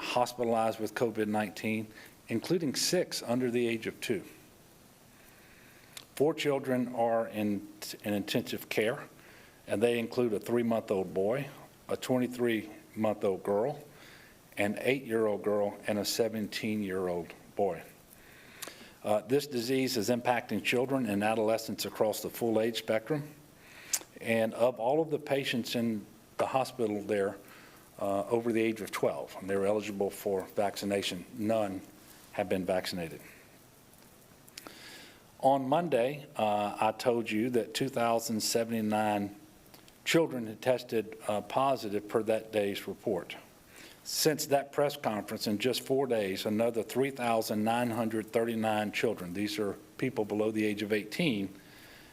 hospitalized with COVID-19, including 6 under the age of 2. 4 children are in intensive care, and they include a 3-month-old boy, a 23-month-old girl, an 8-year-old girl, and a 17-year-old boy. This disease is impacting children and adolescents across the full age spectrum. And of all of the patients in the hospital there over the age of 12, and they're eligible for vaccination, none have been vaccinated. On Monday, I told you that 2,079 children had tested positive per that day's report. Since that press conference, in just 4 days, another 3,939 children, these are people below the age of 18,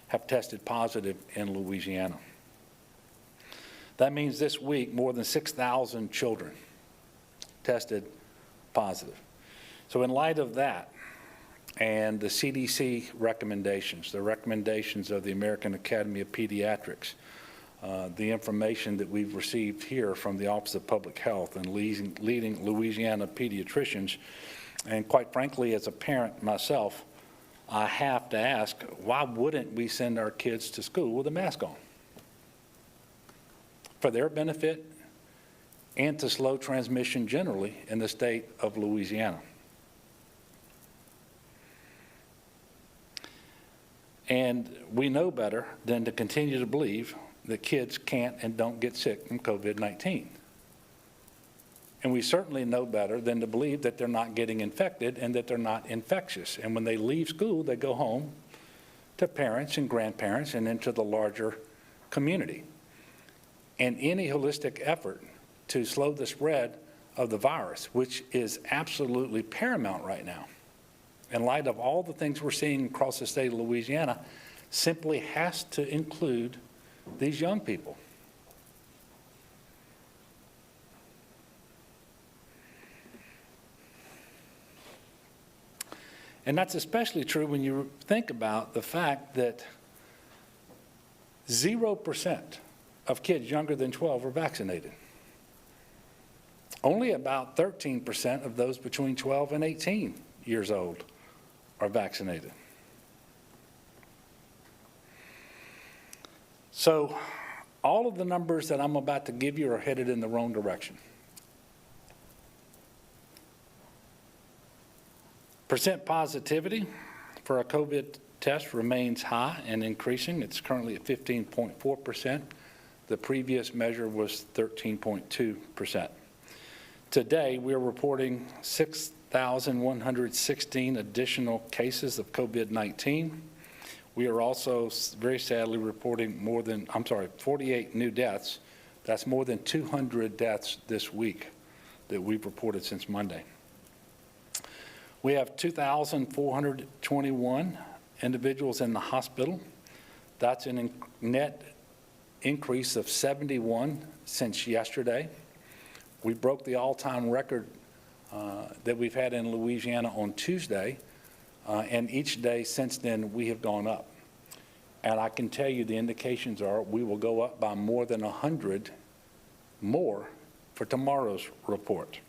have tested positive in Louisiana. That means this week more than 6,000 children tested positive. So in light of that, and the CDC recommendations, the recommendations of the American Academy of Pediatrics, the information that we've received here from the Office of Public Health and leading Louisiana pediatricians, and quite frankly, as a parent myself, I have to ask, why wouldn't we send our kids to school with a mask on? For their benefit and to slow transmission generally in the state of Louisiana. And we know better than to continue to believe that kids can't and don't get sick from COVID-19. And we certainly know better than to believe that they're not getting infected and that they're not infectious. And when they leave school, they go home to parents and grandparents and into the larger community. And any holistic effort to slow the spread of the virus, which is absolutely paramount right now, in light of all the things we're seeing across the state of Louisiana, simply has to include these young people. And that's especially true when you think about the fact that 0% of kids younger than 12 are vaccinated. Only about 13% of those between 12 and 18 years old are vaccinated. So all of the numbers that I'm about to give you are headed in the wrong direction. Percent positivity for a COVID test remains high and increasing. It's currently at 15.4%. The previous measure was 13.2%. Today, we're reporting 6,116 additional cases of COVID-19. We are also very sadly reporting 48 new deaths. That's more than 200 deaths this week that we've reported since Monday. We have 2,421 individuals in the hospital. That's a net increase of 71 since yesterday. We broke the all-time record that we've had in Louisiana on Tuesday, and each day since then we have gone up. And I can tell you the indications are we will go up by more than 100 more for tomorrow's report.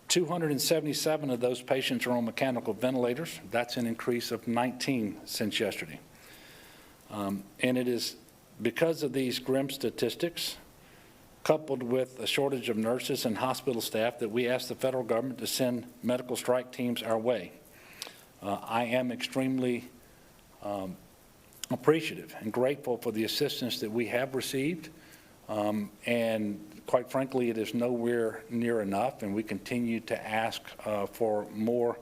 277 of those patients are on mechanical ventilators. That's an increase of 19 since yesterday. And it is because of these grim statistics, coupled with a shortage of nurses and hospital staff, that we asked the federal government to send medical strike teams our way. I am extremely appreciative and grateful for the assistance that we have received. And quite frankly, it is nowhere near enough, and we continue to ask for more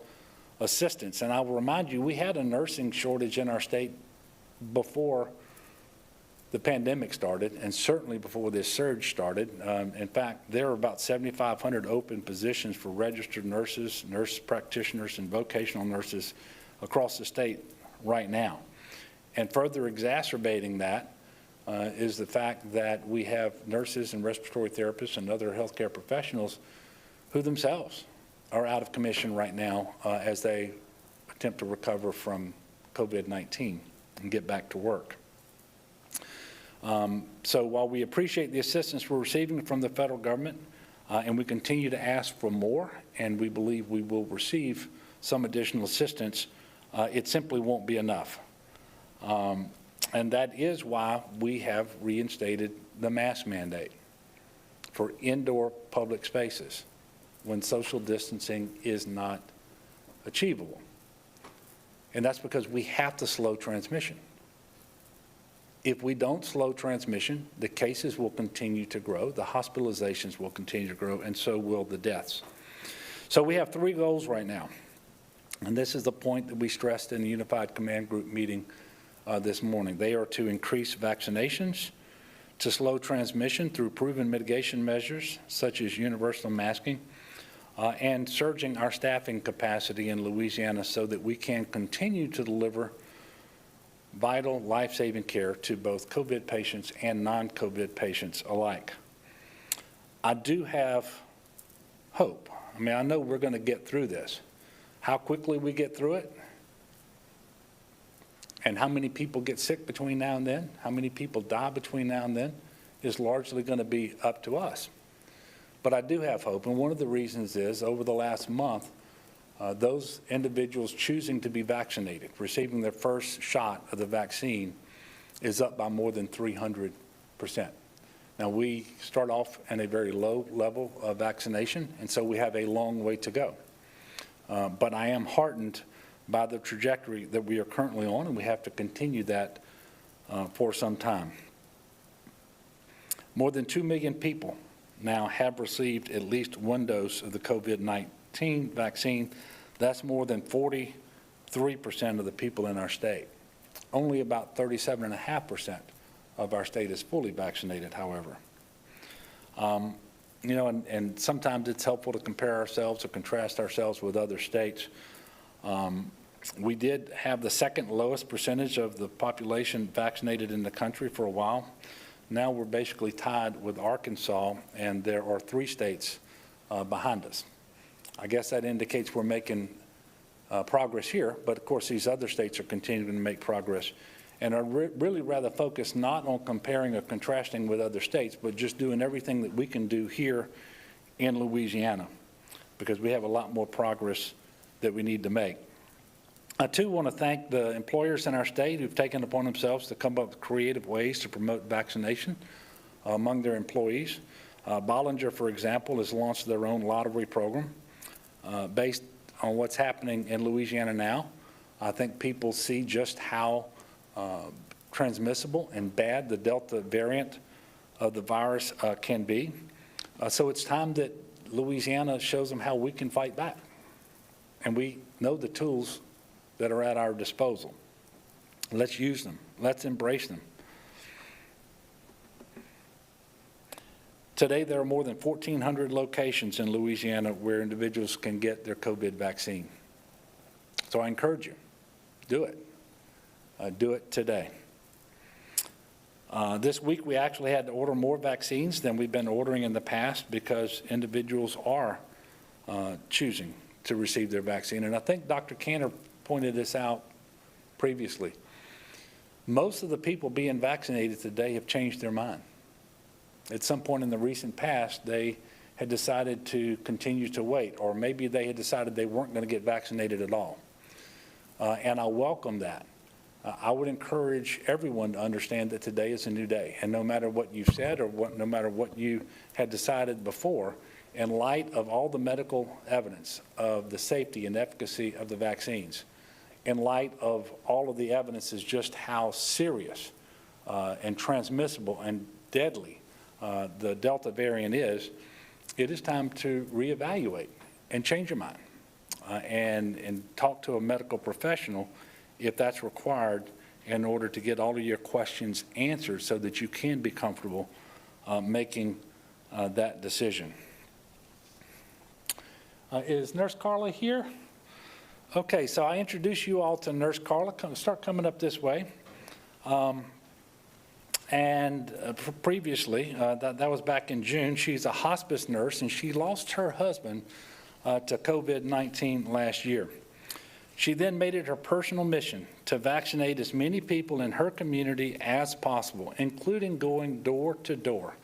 assistance. And I will remind you, we had a nursing shortage in our state before the pandemic started, and certainly before this surge started. In fact, there are about 7,500 open positions for registered nurses, nurse practitioners, and vocational nurses across the state right now. And further exacerbating that is the fact that we have nurses and respiratory therapists and other healthcare professionals who themselves are out of commission right now as they attempt to recover from COVID-19 and get back to work. So while we appreciate the assistance we're receiving from the federal government, and we continue to ask for more, and we believe we will receive some additional assistance, it simply won't be enough. And that is why we have reinstated the mask mandate for indoor public spaces when social distancing is not achievable. And that's because we have to slow transmission. If we don't slow transmission, the cases will continue to grow, the hospitalizations will continue to grow, and so will the deaths. So we have 3 goals right now. And this is the point that we stressed in the Unified Command Group meeting this morning. They are to increase vaccinations, to slow transmission through proven mitigation measures, such as universal masking, and surging our staffing capacity in Louisiana so that we can continue to deliver vital life-saving care to both COVID patients and non-COVID patients alike. I do have hope. I mean, I know we're going to get through this. How quickly we get through it and how many people get sick between now and then, how many people die between now and then, is largely going to be up to us. But I do have hope, and one of the reasons is over the last month, those individuals choosing to be vaccinated, receiving their first shot of the vaccine, is up by more than 300%. Now, we start off at a very low level of vaccination, and so we have a long way to go. But I am heartened by the trajectory that we are currently on, and we have to continue that for some time. More than 2 million people now have received at least 1 dose of the COVID-19 vaccine. That's more than 43% of the people in our state. Only about 37.5% of our state is fully vaccinated, however. You know, and sometimes it's helpful to compare ourselves or contrast ourselves with other states. We did have the 2nd lowest percentage of the population vaccinated in the country for a while. Now we're basically tied with Arkansas, and there are 3 states behind us. I guess that indicates we're making progress here, but of course these other states are continuing to make progress and are really rather focused not on comparing or contrasting with other states, but just doing everything that we can do here in Louisiana, because we have a lot more progress that we need to make. I too want to thank the employers in our state who've taken upon themselves to come up with creative ways to promote vaccination among their employees. Bollinger, for example, has launched their own lottery program based on what's happening in Louisiana now. I think people see just how transmissible and bad the Delta variant of the virus can be. So it's time that Louisiana shows them how we can fight back. And we know the tools that are at our disposal. Let's use them. Let's embrace them. Today, there are more than 1,400 locations in Louisiana where individuals can get their COVID vaccine. So I encourage you, do it. Do it today. This week, we actually had to order more vaccines than we've been ordering in the past because individuals are choosing to receive their vaccine. And I think Dr. Cantor pointed this out previously. Most of the people being vaccinated today have changed their mind. At some point in the recent past, they had decided to continue to wait, or maybe they had decided they weren't going to get vaccinated at all. And I welcome that. I would encourage everyone to understand that today is a new day, and no matter what you've said or no matter what you had decided before, in light of all the medical evidence of the safety and efficacy of the vaccines, in light of all of the evidence is just how serious and transmissible and deadly the Delta variant is, it is time to reevaluate and change your mind and talk to a medical professional if that's required in order to get all of your questions answered so that you can be comfortable making that decision. Is Nurse Carla here? Okay, so I introduce you all to Nurse Carla. Start coming up this way. Previously, that was back in June, she's a hospice nurse, and she lost her husband to COVID-19 last year. She then made it her personal mission to vaccinate as many people in her community as possible, including going door to door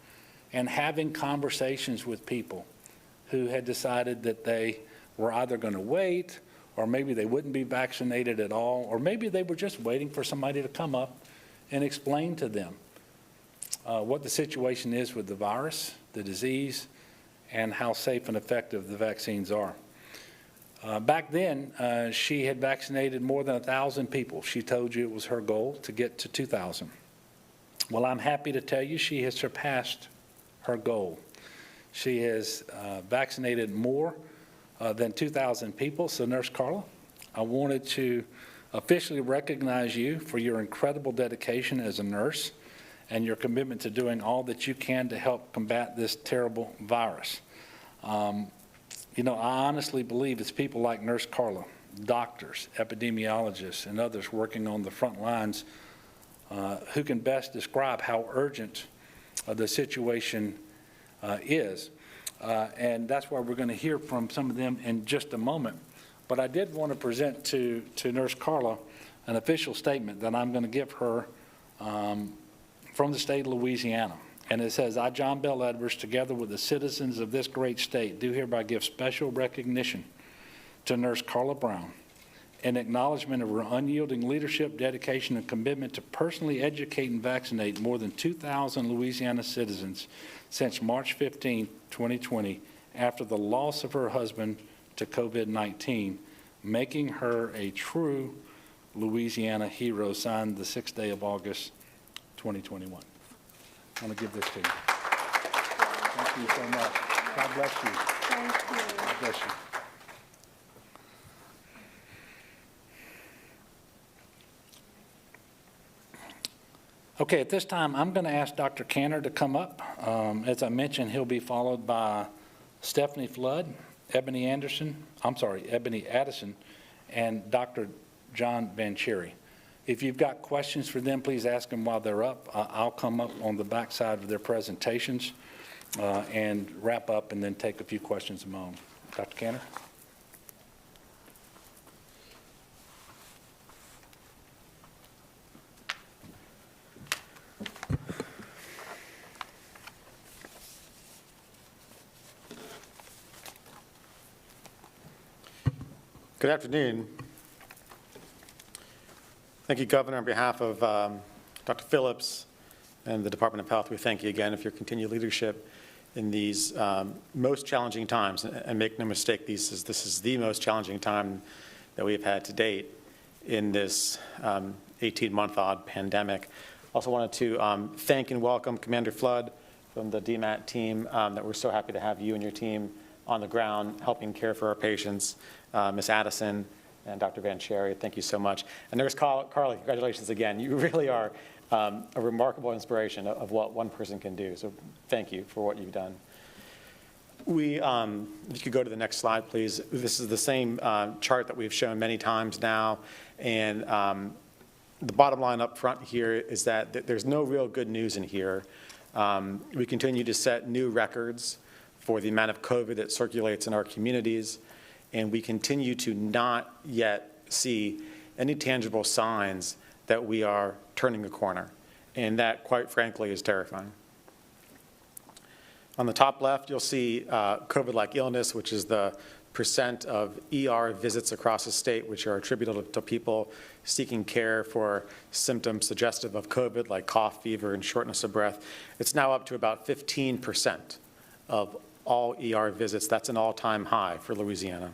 and having conversations with people who had decided that they were either going to wait, or maybe they wouldn't be vaccinated at all, or maybe they were just waiting for somebody to come up and explain to them what the situation is with the virus, the disease, and how safe and effective the vaccines are. Back then, she had vaccinated more than 1,000 people. She told you it was her goal to get to 2,000. Well, I'm happy to tell you she has surpassed her goal. She has vaccinated more than 2,000 people. So, Nurse Carla, I wanted to officially recognize you for your incredible dedication as a nurse and your commitment to doing all that you can to help combat this terrible virus. You know, I honestly believe it's people like Nurse Carla, doctors, epidemiologists, and others working on the front lines who can best describe how urgent the situation is. And that's why we're going to hear from some of them in just a moment. But I did want to present to Nurse Carla an official statement that I'm going to give her from the state of Louisiana. And it says, I, John Bell Edwards, together with the citizens of this great state, do hereby give special recognition to Nurse Carla Brown in acknowledgement of her unyielding leadership, dedication, and commitment to personally educate and vaccinate more than 2,000 Louisiana citizens since March 15, 2020, after the loss of her husband to COVID-19, making her a true Louisiana hero, signed the 6th day of August, 2021. I want to give this to you. Thank you so much. God bless you. Thank you. God bless you. Okay, at this time, I'm going to ask Dr. Canner to come up. As I mentioned, he'll be followed by Stephanie Flood, Ebony Addison, and Dr. John Vancheri. If you've got questions for them, please ask them while they're up. I'll come up on the backside of their presentations and wrap up and then take a few questions of my own. Dr. Canner? Good afternoon. Thank you, Governor. On behalf of Dr. Phillips and the Department of Health, we thank you again for your continued leadership in these most challenging times. And make no mistake, this is the most challenging time that we have had to date in this 18-month-odd pandemic. Also wanted to thank and welcome Commander Flood from the DMAT team, that we're so happy to have you and your team on the ground helping care for our patients. Ms. Addison and Dr. Vancheri, thank you so much. And Nurse Carla, congratulations again. You really are a remarkable inspiration of what one person can do. So thank you for what you've done. If you could go to the next slide, please. This is the same chart that we've shown many times now. And the bottom line up front here is that there's no real good news in here. We continue to set new records for the amount of COVID that circulates in our communities. And we continue to not yet see any tangible signs that we are turning a corner. And that, quite frankly, is terrifying. On the top left, you'll see COVID-like illness, which is the percent of ER visits across the state, which are attributable to people seeking care for symptoms suggestive of COVID, like cough, fever, and shortness of breath. It's now up to about 15% of all ER visits. That's an all-time high for Louisiana.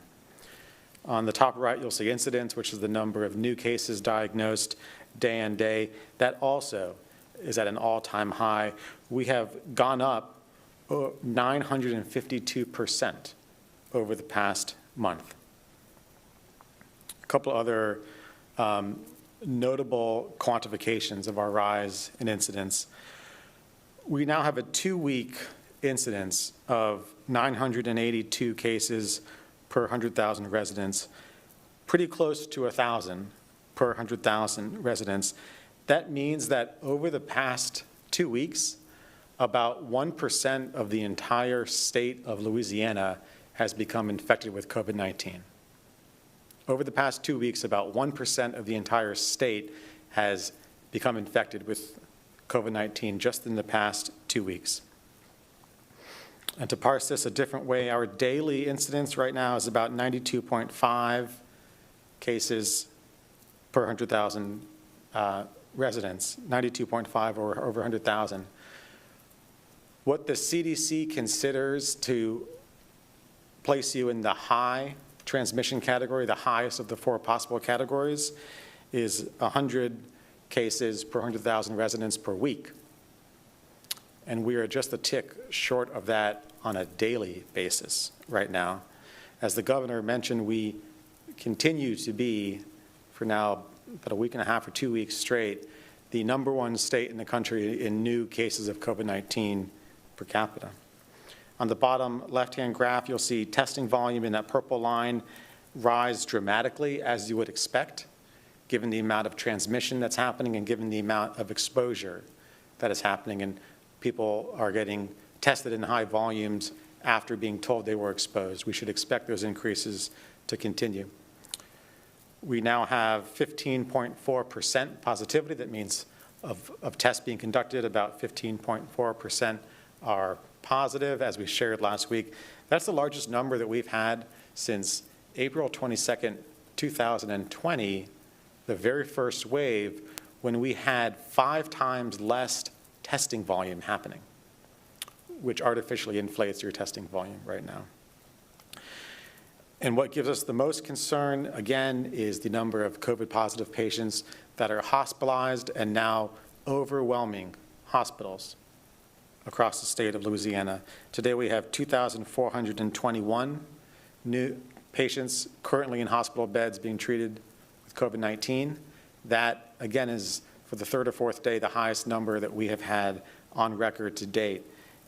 On the top right, you'll see incidence, which is the number of new cases diagnosed day on day. That also is at an all-time high. We have gone up 952% over the past month. A couple other notable quantifications of our rise in incidence. We now have a 2-week incidence of 982 cases per 100,000 residents, pretty close to 1,000 per 100,000 residents. That means that over the past 2 weeks, about 1% of the entire state of Louisiana has become infected with COVID-19. Over the past 2 weeks, about 1% of the entire state has become infected with COVID-19 just in the past 2 weeks. And to parse this a different way, our daily incidence right now is about 92.5 cases per 100,000 residents, 92.5 or over 100,000. What the CDC considers to place you in the high transmission category, the highest of the 4 possible categories, is 100 cases per 100,000 residents per week. And we are just a tick short of that on a daily basis right now. As the governor mentioned, we continue to be, for now about a week and a half or 2 weeks straight, the #1 state in the country in new cases of COVID-19 per capita. On the bottom left-hand graph, you'll see testing volume in that purple line rise dramatically, as you would expect, given the amount of transmission that's happening and given the amount of exposure that is happening. And people are getting tested in high volumes after being told they were exposed. We should expect those increases to continue. We now have 15.4% positivity. That means of tests being conducted, about 15.4% are positive, as we shared last week. That's the largest number that we've had since April 22nd, 2020, the very first wave, when we had 5 times less testing volume happening, which artificially inflates your testing volume right now. And what gives us the most concern, again, is the number of COVID-positive patients that are hospitalized and now overwhelming hospitals across the state of Louisiana. Today we have 2,421 new patients currently in hospital beds being treated with COVID-19. That, again, is for the 3rd or 4th day the highest number that we have had on record to date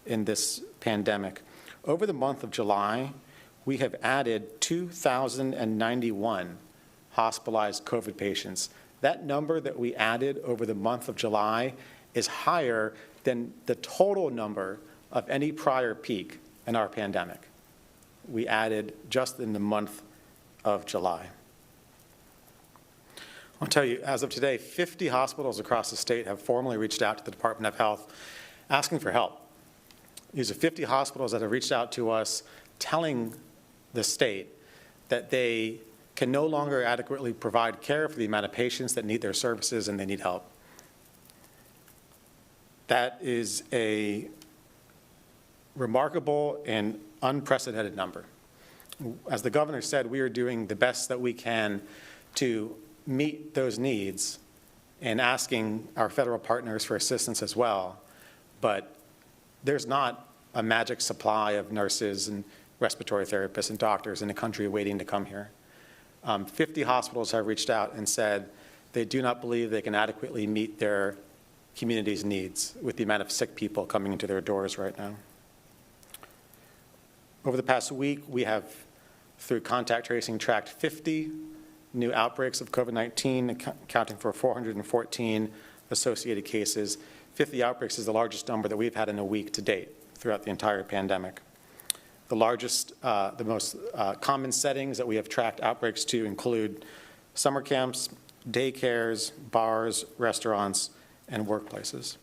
in this pandemic. Over the month of July, we have added 2,091 hospitalized COVID patients. That number that we added over the month of July is higher than the total number of any prior peak in our pandemic. We added just in the month of July. I'll tell you, as of today, 50 hospitals across the state have formally reached out to the Department of Health asking for help. These are 50 hospitals that have reached out to us telling the state that they can no longer adequately provide care for the amount of patients that need their services and they need help. That is a remarkable and unprecedented number. As the governor said, we are doing the best that we can to meet those needs and asking our federal partners for assistance as well. But there's not a magic supply of nurses and respiratory therapists and doctors in the country waiting to come here. 50 hospitals have reached out and said they do not believe they can adequately meet their community's needs with the amount of sick people coming into their doors right now. Over the past week, we have, through contact tracing, tracked 50 new outbreaks of COVID-19, accounting for 414 associated cases. 50 outbreaks is the largest number that we've had in a week to date throughout the entire pandemic. The most common settings that we have tracked outbreaks to include summer camps, daycares, bars, restaurants, and workplaces.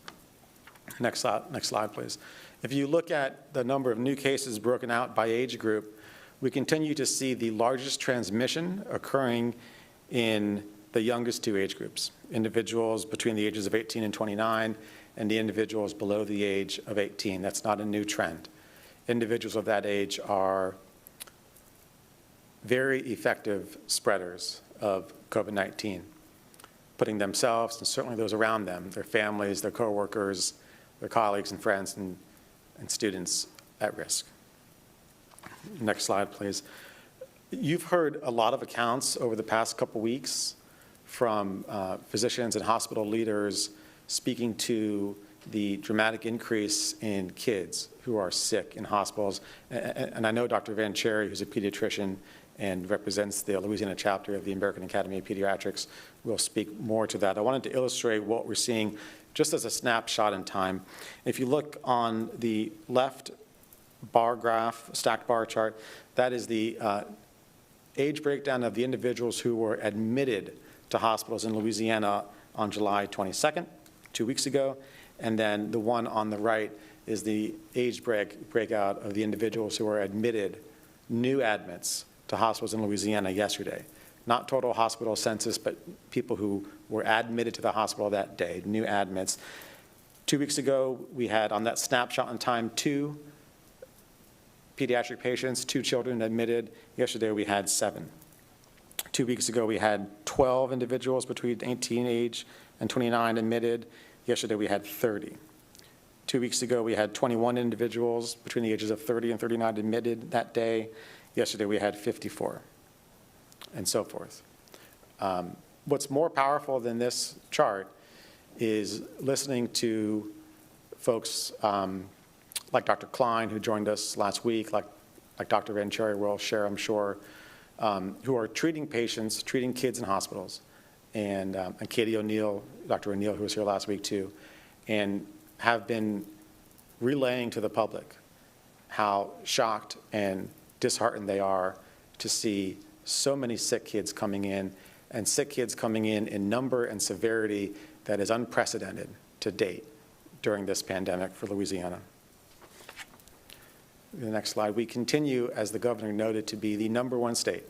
Next slide, please. If you look at the number of new cases broken out by age group, we continue to see the largest transmission occurring in the youngest 2 age groups, individuals between the ages of 18 and 29, and the individuals below the age of 18. That's not a new trend. Individuals of that age are very effective spreaders of COVID-19, putting themselves and certainly those around them, their families, their coworkers, their colleagues and friends and students at risk. Next slide, please. You've heard a lot of accounts over the past couple weeks from physicians and hospital leaders speaking to the dramatic increase in kids who are sick in hospitals. And I know Dr. Van Cherry, who's a pediatrician and represents the Louisiana chapter of the American Academy of Pediatrics, will speak more to that. I wanted to illustrate what we're seeing just as a snapshot in time. If you look on the left bar graph, stacked bar chart, that is the age breakdown of the individuals who were admitted to hospitals in Louisiana on July 22nd, 2 weeks ago. And then the one on the right is the age breakout of the individuals who were admitted, new admits to hospitals in Louisiana yesterday. Not total hospital census, but people who were admitted to the hospital that day, new admits. 2 weeks ago, we had on that snapshot in time 2 pediatric patients, 2 children admitted. Yesterday, we had 7. 2 weeks ago, we had 12 individuals between 18 age and 29 admitted. Yesterday, we had 30. 2 weeks ago, we had 21 individuals between the ages of 30 and 39 admitted that day. Yesterday, we had 54, and so forth. What's more powerful than this chart is listening to folks like Dr. Klein, who joined us last week, like Dr. Rancheri will share, I'm sure, who are treating patients, treating kids in hospitals, and Katie O'Neill, Dr. O'Neill, who was here last week too, and have been relaying to the public how shocked and disheartened they are to see so many sick kids coming in, and sick kids coming in number and severity that is unprecedented to date during this pandemic for Louisiana. The next slide. We continue, as the governor noted, to be the #1 state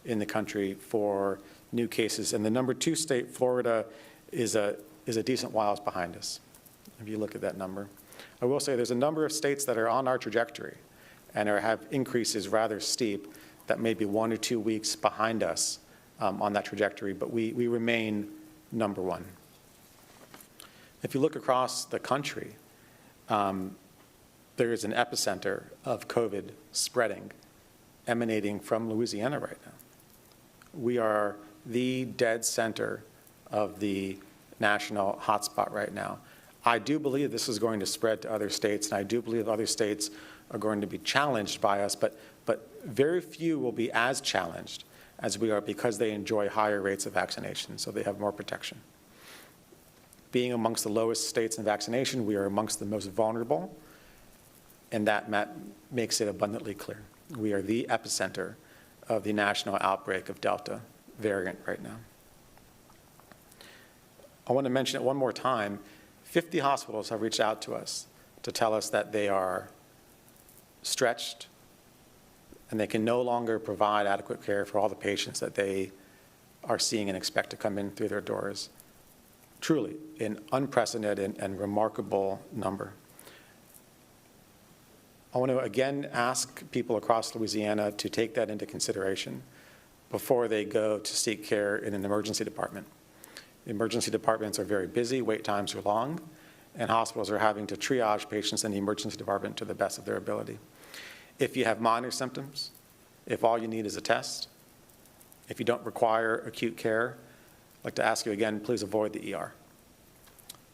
in the country for new cases, and the #2 state, Florida, is a decent whiles behind us, if you look at that number. I will say there's a number of states that are on our trajectory and have increases rather steep that may be 1 or 2 weeks behind us on that trajectory, but we remain #1. If you look across the country, there is an epicenter of COVID spreading emanating from Louisiana right now. We are the dead center of the national hotspot right now. I do believe this is going to spread to other states, and I do believe other states are going to be challenged by us, but very few will be as challenged as we are because they enjoy higher rates of vaccination, so they have more protection. Being amongst the lowest states in vaccination, we are amongst the most vulnerable, and that makes it abundantly clear. We are the epicenter of the national outbreak of Delta variant right now. I want to mention it one more time. 50 hospitals have reached out to us to tell us that they are stretched and they can no longer provide adequate care for all the patients that they are seeing and expect to come in through their doors. Truly, an unprecedented and remarkable number. I want to again ask people across Louisiana to take that into consideration before they go to seek care in an emergency department. Emergency departments are very busy, wait times are long, and hospitals are having to triage patients in the emergency department to the best of their ability. If you have minor symptoms, if all you need is a test, if you don't require acute care, I'd like to ask you again, please avoid the ER.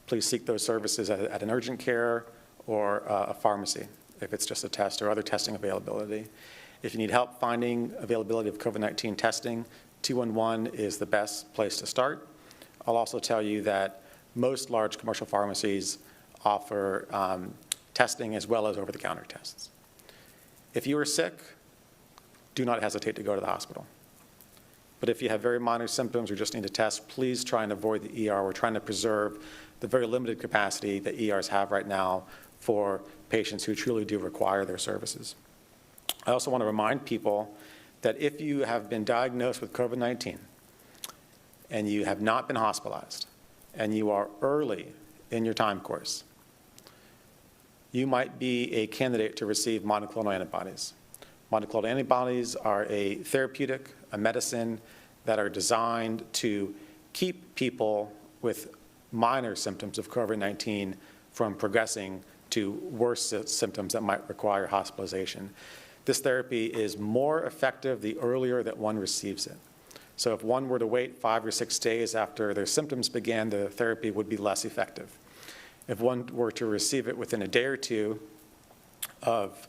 Please seek those services at an urgent care or a pharmacy, if it's just a test or other testing availability. If you need help finding availability of COVID-19 testing, 211 is the best place to start. I'll also tell you that most large commercial pharmacies offer testing as well as over-the-counter tests. If you are sick, do not hesitate to go to the hospital. But if you have very minor symptoms or just need a test, please try and avoid the ER. We're trying to preserve the very limited capacity that ERs have right now for patients who truly do require their services. I also want to remind people that if you have been diagnosed with COVID-19 and you have not been hospitalized and you are early in your time course, you might be a candidate to receive monoclonal antibodies. Monoclonal antibodies are a therapeutic, a medicine that are designed to keep people with minor symptoms of COVID-19 from progressing to worse symptoms that might require hospitalization. This therapy is more effective the earlier that one receives it. So if one were to wait 5 or 6 days after their symptoms began, the therapy would be less effective. If one were to receive it within a day or two of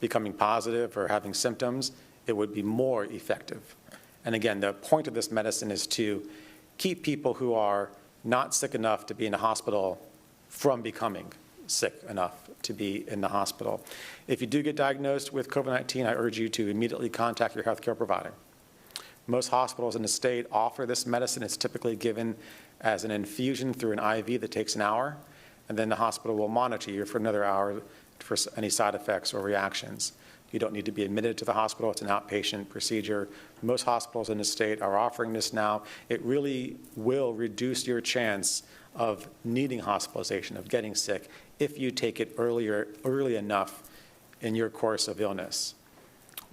becoming positive or having symptoms, it would be more effective. And again, the point of this medicine is to keep people who are not sick enough to be in the hospital from becoming sick enough to be in the hospital. If you do get diagnosed with COVID-19, I urge you to immediately contact your healthcare provider. Most hospitals in the state offer this medicine. It's typically given as an infusion through an IV that takes an hour, and then the hospital will monitor you for another hour for any side effects or reactions. You don't need to be admitted to the hospital. It's an outpatient procedure. Most hospitals in the state are offering this now. It really will reduce your chance of needing hospitalization, of getting sick, if you take it early enough in your course of illness.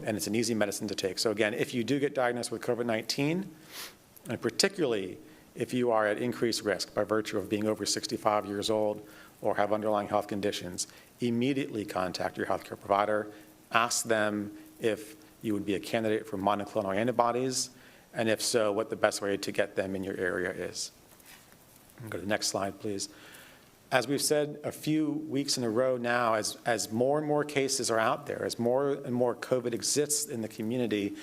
And it's an easy medicine to take. So again, if you do get diagnosed with COVID-19, and particularly if you are at increased risk by virtue of being over 65 years old or have underlying health conditions, immediately contact your healthcare provider. Ask them if you would be a candidate for monoclonal antibodies, and if so, what the best way to get them in your area is. Go to the next slide, please. As we've said a few weeks in a row now, as more and more cases are out there, as more and more COVID exists in the community,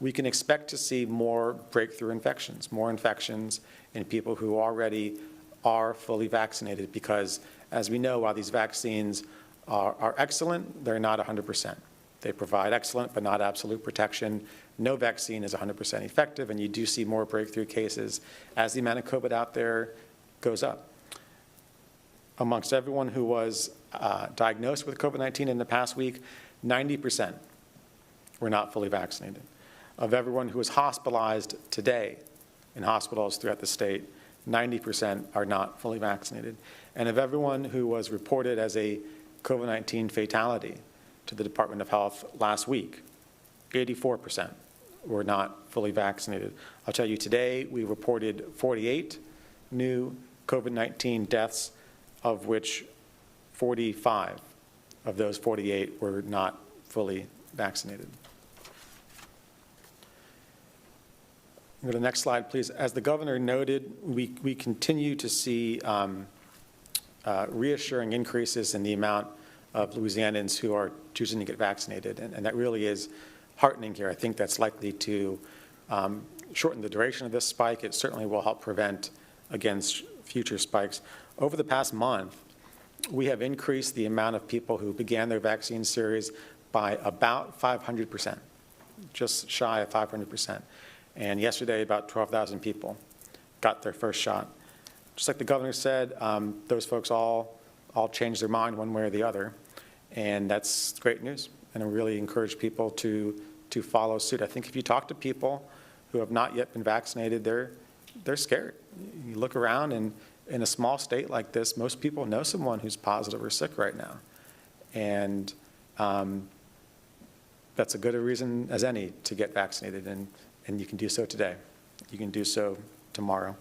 we can expect to see more breakthrough infections, more infections in people who already are fully vaccinated, because as we know, while these vaccines are excellent, they're not 100%. They provide excellent but not absolute protection. No vaccine is 100% effective, and you do see more breakthrough cases as the amount of COVID out there goes up. Amongst everyone who was diagnosed with COVID-19 in the past week, 90% were not fully vaccinated. Of everyone who is hospitalized today in hospitals throughout the state, 90% are not fully vaccinated. And of everyone who was reported as a COVID-19 fatality to the Department of Health last week, 84% were not fully vaccinated. I'll tell you, today we reported 48 new COVID-19 deaths, of which 45 of those 48 were not fully vaccinated. Go to the next slide, please. As the governor noted, we continue to see reassuring increases in the amount of Louisianans who are choosing to get vaccinated, and that really is heartening here. I think that's likely to shorten the duration of this spike. It certainly will help prevent against future spikes. Over the past month, we have increased the amount of people who began their vaccine series by about 500%, just shy of 500%. And yesterday, about 12,000 people got their first shot. Just like the governor said, those folks all changed their mind one way or the other, and that's great news. And I really encourage people to follow suit. I think if you talk to people who have not yet been vaccinated, they're scared. You look around, and in a small state like this, most people know someone who's positive or sick right now. And that's a good a reason as any to get vaccinated, and you can do so today. You can do so tomorrow.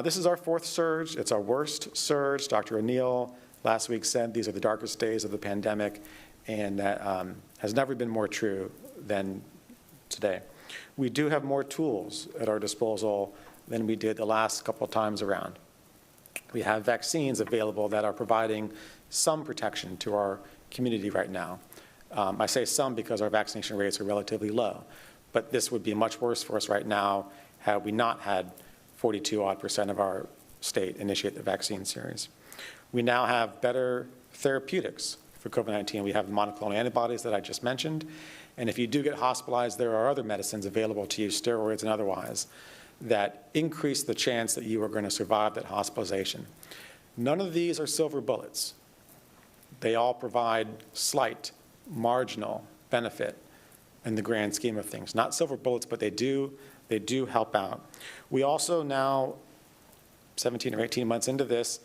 This is our fourth surge. It's our worst surge. Dr. O'Neill last week said these are the darkest days of the pandemic, and that has never been more true than today. We do have more tools at our disposal than we did the last couple of times around. We have vaccines available that are providing some protection to our community right now. I say some because our vaccination rates are relatively low, but this would be much worse for us right now had we not had 42% of our state initiate the vaccine series. We now have better therapeutics for COVID-19. We have the monoclonal antibodies that I just mentioned, and if you do get hospitalized, there are other medicines available to you, steroids and otherwise, that increase the chance that you are going to survive that hospitalization. None of these are silver bullets. They all provide slight, marginal benefit in the grand scheme of things. Not silver bullets, but they do help out. We also now, 17 or 18 months into this,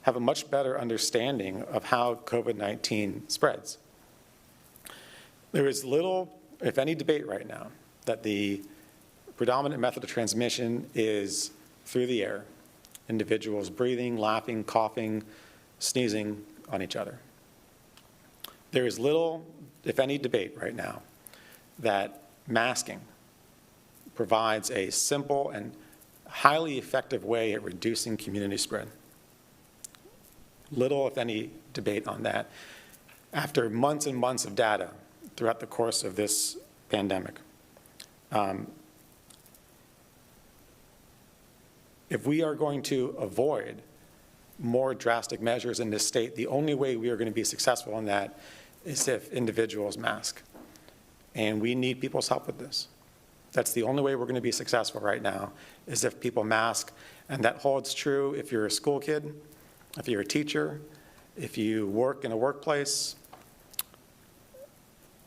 have a much better understanding of how COVID-19 spreads. There is little, if any, debate right now that the predominant method of transmission is through the air. Individuals breathing, laughing, coughing, sneezing on each other. There is little, if any, debate right now that masking provides a simple and highly effective way at reducing community spread. Little, if any, debate on that after months and months of data throughout the course of this pandemic. If we are going to avoid more drastic measures in this state, the only way we are going to be successful in that is if individuals mask. And we need people's help with this. That's the only way we're going to be successful right now, is if people mask. And that holds true if you're a school kid, if you're a teacher, if you work in a workplace,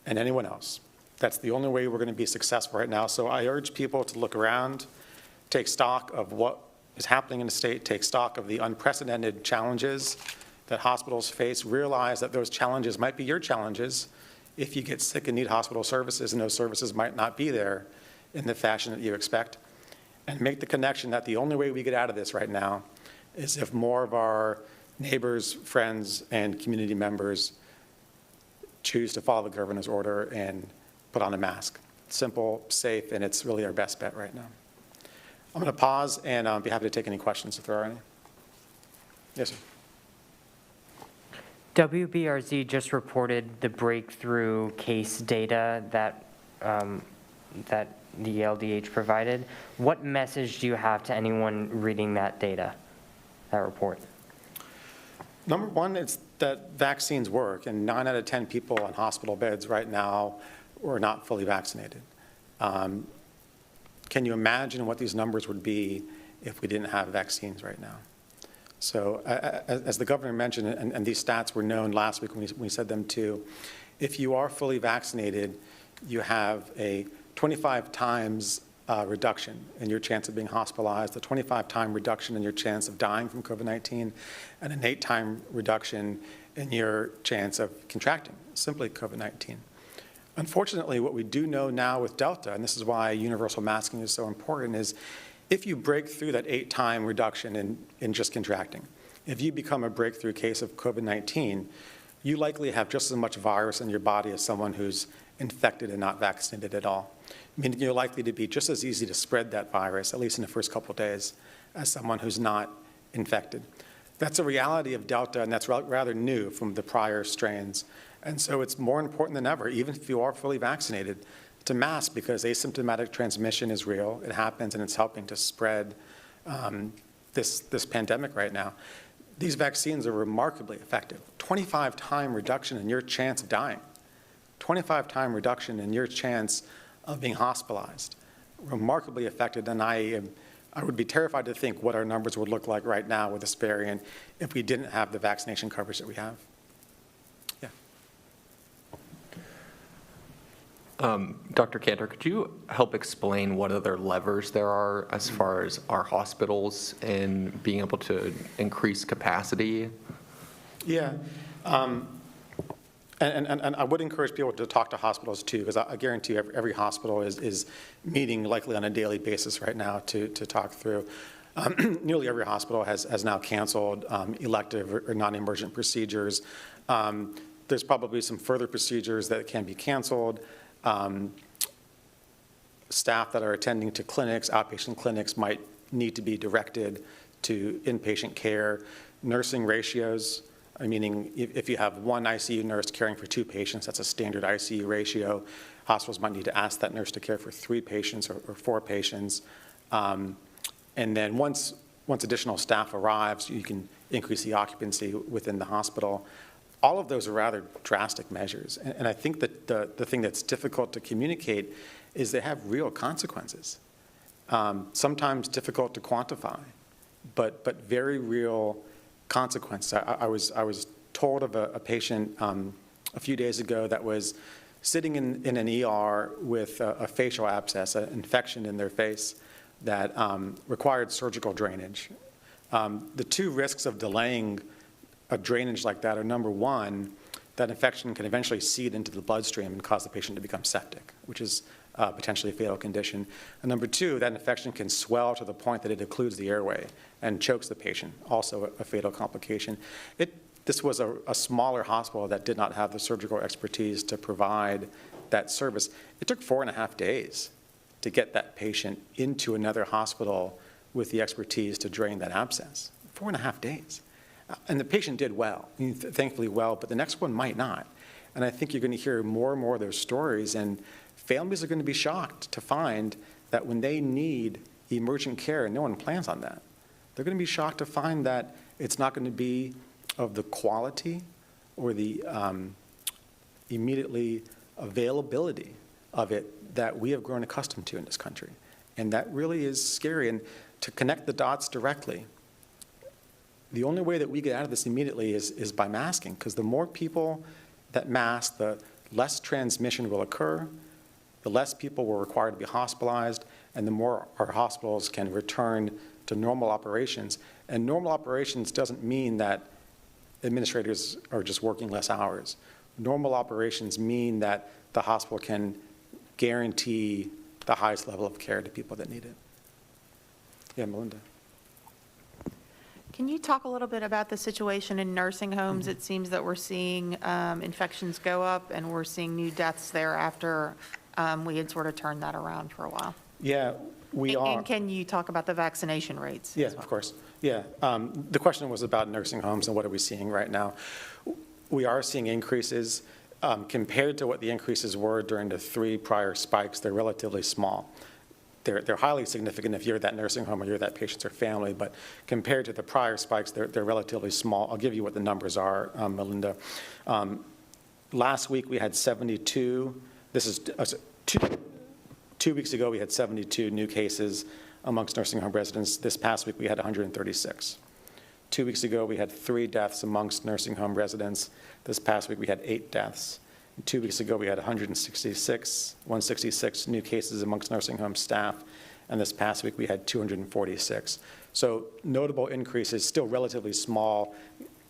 and anyone else. That's the only way we're going to be successful right now. So I urge people to look around, take stock of what is happening in the state, take stock of the unprecedented challenges that hospitals face, realize that those challenges might be your challenges if you get sick and need hospital services, and those services might not be there in the fashion that you expect. And make the connection that the only way we get out of this right now is if more of our neighbors, friends, and community members choose to follow the governor's order and put on a mask. Simple, safe, and it's really our best bet right now. I'm going to pause and be happy to take any questions if there are any. Yes, sir. WBRZ just reported the breakthrough case data that the LDH provided. What message do you have to anyone reading that data, that report? Number one, it's that vaccines work, and 9 out of 10 people on hospital beds right now are not fully vaccinated. Can you imagine what these numbers would be if we didn't have vaccines right now? So as the governor mentioned, and these stats were known last week when we said them too, if you are fully vaccinated, you have a 25 times reduction in your chance of being hospitalized, a 25-time reduction in your chance of dying from COVID-19, and an 8-time reduction in your chance of contracting simply COVID-19. Unfortunately, what we do know now with Delta, and this is why universal masking is so important, is if you break through that 8-time reduction in just contracting, if you become a breakthrough case of COVID-19, you likely have just as much virus in your body as someone who's infected and not vaccinated at all. Meaning you're likely to be just as easy to spread that virus, at least in the first couple of days, as someone who's not infected. That's a reality of Delta, and that's rather new from the prior strains. And so it's more important than ever, even if you are fully vaccinated, to mask, because asymptomatic transmission is real. It happens, and it's helping to spread this pandemic right now. These vaccines are remarkably effective. 25-time reduction in your chance of dying. 25-time reduction in your chance of being hospitalized. Remarkably effective, and I would be terrified to think what our numbers would look like right now with this variant if we didn't have the vaccination coverage that we have. Yeah. Dr. Cantor, could you help explain what other levers there are as far as our hospitals in being able to increase capacity? Yeah. And I would encourage people to talk to hospitals too, because I guarantee you every hospital is meeting likely on a daily basis right now to talk through. Nearly every hospital has now canceled elective or non-emergent procedures. There's probably some further procedures that can be canceled. Staff that are attending to clinics, outpatient clinics, might need to be directed to inpatient care. Nursing ratios, meaning if you have one ICU nurse caring for 2 patients, that's a standard ICU ratio. Hospitals might need to ask that nurse to care for 3 patients or 4 patients. And then once additional staff arrives, you can increase the occupancy within the hospital. All of those are rather drastic measures. And I think that the thing that's difficult to communicate is they have real consequences. Sometimes difficult to quantify, but very real consequences. I was told of a patient a few days ago that was sitting in an ER with a facial abscess, an infection in their face that required surgical drainage. The 2 risks of delaying a drainage like that are, number one, that infection can eventually seed into the bloodstream and cause the patient to become septic, which is potentially a fatal condition. And number 2, that infection can swell to the point that it occludes the airway and chokes the patient, also a fatal complication. This was a smaller hospital that did not have the surgical expertise to provide that service. It took 4.5 days to get that patient into another hospital with the expertise to drain that abscess. 4.5 days. And the patient did well, thankfully well, but the next one might not. And I think you're going to hear more and more of those stories, and families are going to be shocked to find that when they need emergent care, and no one plans on that, they're going to be shocked to find that it's not going to be of the quality or the immediately availability of it that we have grown accustomed to in this country. And that really is scary. And to connect the dots directly, the only way that we get out of this immediately is by masking, because the more people that mask, the less transmission will occur, the less people will require to be hospitalized, and the more our hospitals can return to normal operations. And normal operations doesn't mean that administrators are just working less hours. Normal operations mean that the hospital can guarantee the highest level of care to people that need it. Yeah, Melinda. Can you talk a little bit about the situation in nursing homes? It seems that we're seeing infections go up, and we're seeing new deaths there after we had sort of turned that around for a while. Yeah, we are. And can you talk about the vaccination rates? Yeah, of course. Yeah. The question was about nursing homes and what are we seeing right now. We are seeing increases. Compared to what the increases were during the 3 prior spikes, they're relatively small. They're highly significant if you're at that nursing home or you're that patient's or family, but compared to the prior spikes, they're relatively small. I'll give you what the numbers are, Melinda. Last week, we had 72. This is 2 weeks ago, we had 72 new cases amongst nursing home residents. This past week, we had 136. 2 weeks ago, we had 3 deaths amongst nursing home residents. This past week, we had 8 deaths. 2 weeks ago, we had 166 new cases amongst nursing home staff, and this past week, we had 246. So notable increases, still relatively small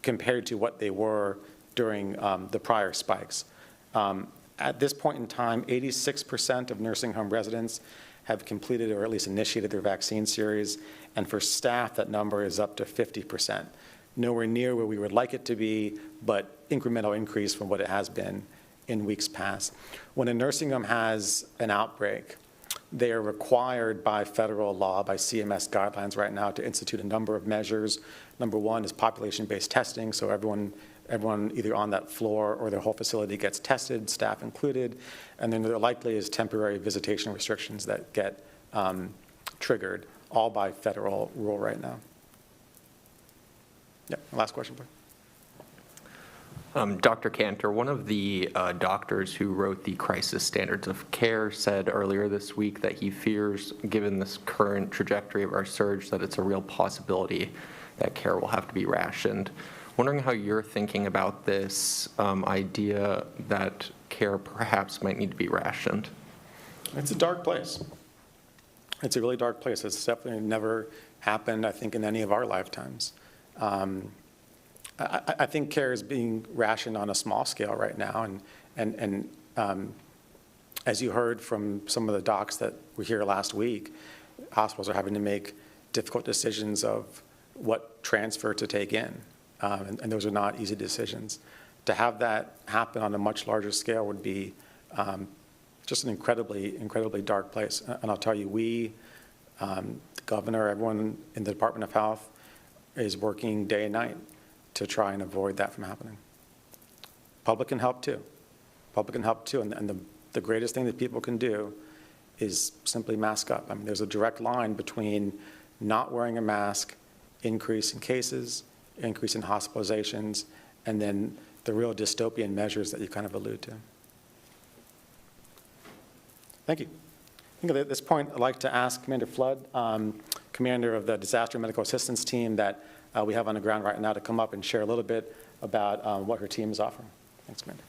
compared to what they were during the prior spikes. At this point in time, 86% of nursing home residents have completed or at least initiated their vaccine series, and for staff, that number is up to 50%. Nowhere near where we would like it to be, but incremental increase from what it has been in weeks past. When a nursing home has an outbreak, they are required by federal law, by CMS guidelines right now, to institute a number of measures. Number one is population-based testing, so everyone either on that floor or their whole facility gets tested, staff included, and then there likely is temporary visitation restrictions that get triggered, all by federal rule right now. Yep, last question, please. Dr. Cantor, one of the doctors who wrote the crisis standards of care said earlier this week that he fears, given this current trajectory of our surge, that it's a real possibility that care will have to be rationed. Wondering how you're thinking about this idea that care perhaps might need to be rationed. It's a dark place. It's a really dark place. It's definitely never happened, I think, in any of our lifetimes. I think care is being rationed on a small scale right now, and as you heard from some of the docs that were here last week, hospitals are having to make difficult decisions of what transfer to take in, and those are not easy decisions. To have that happen on a much larger scale would be just an incredibly dark place. And I'll tell you, we, the governor, everyone in the Department of Health is working day and night to try and avoid that from happening. Public can help too. And the greatest thing that people can do is simply mask up. I mean, there's a direct line between not wearing a mask, increase in cases, increase in hospitalizations, and then the real dystopian measures that you kind of allude to. Thank you. I think at this point, I'd like to ask Commander Flood, commander of the Disaster Medical Assistance Team that we have on the ground right now, to come up and share a little bit about what her team is offering. Thanks, Commander.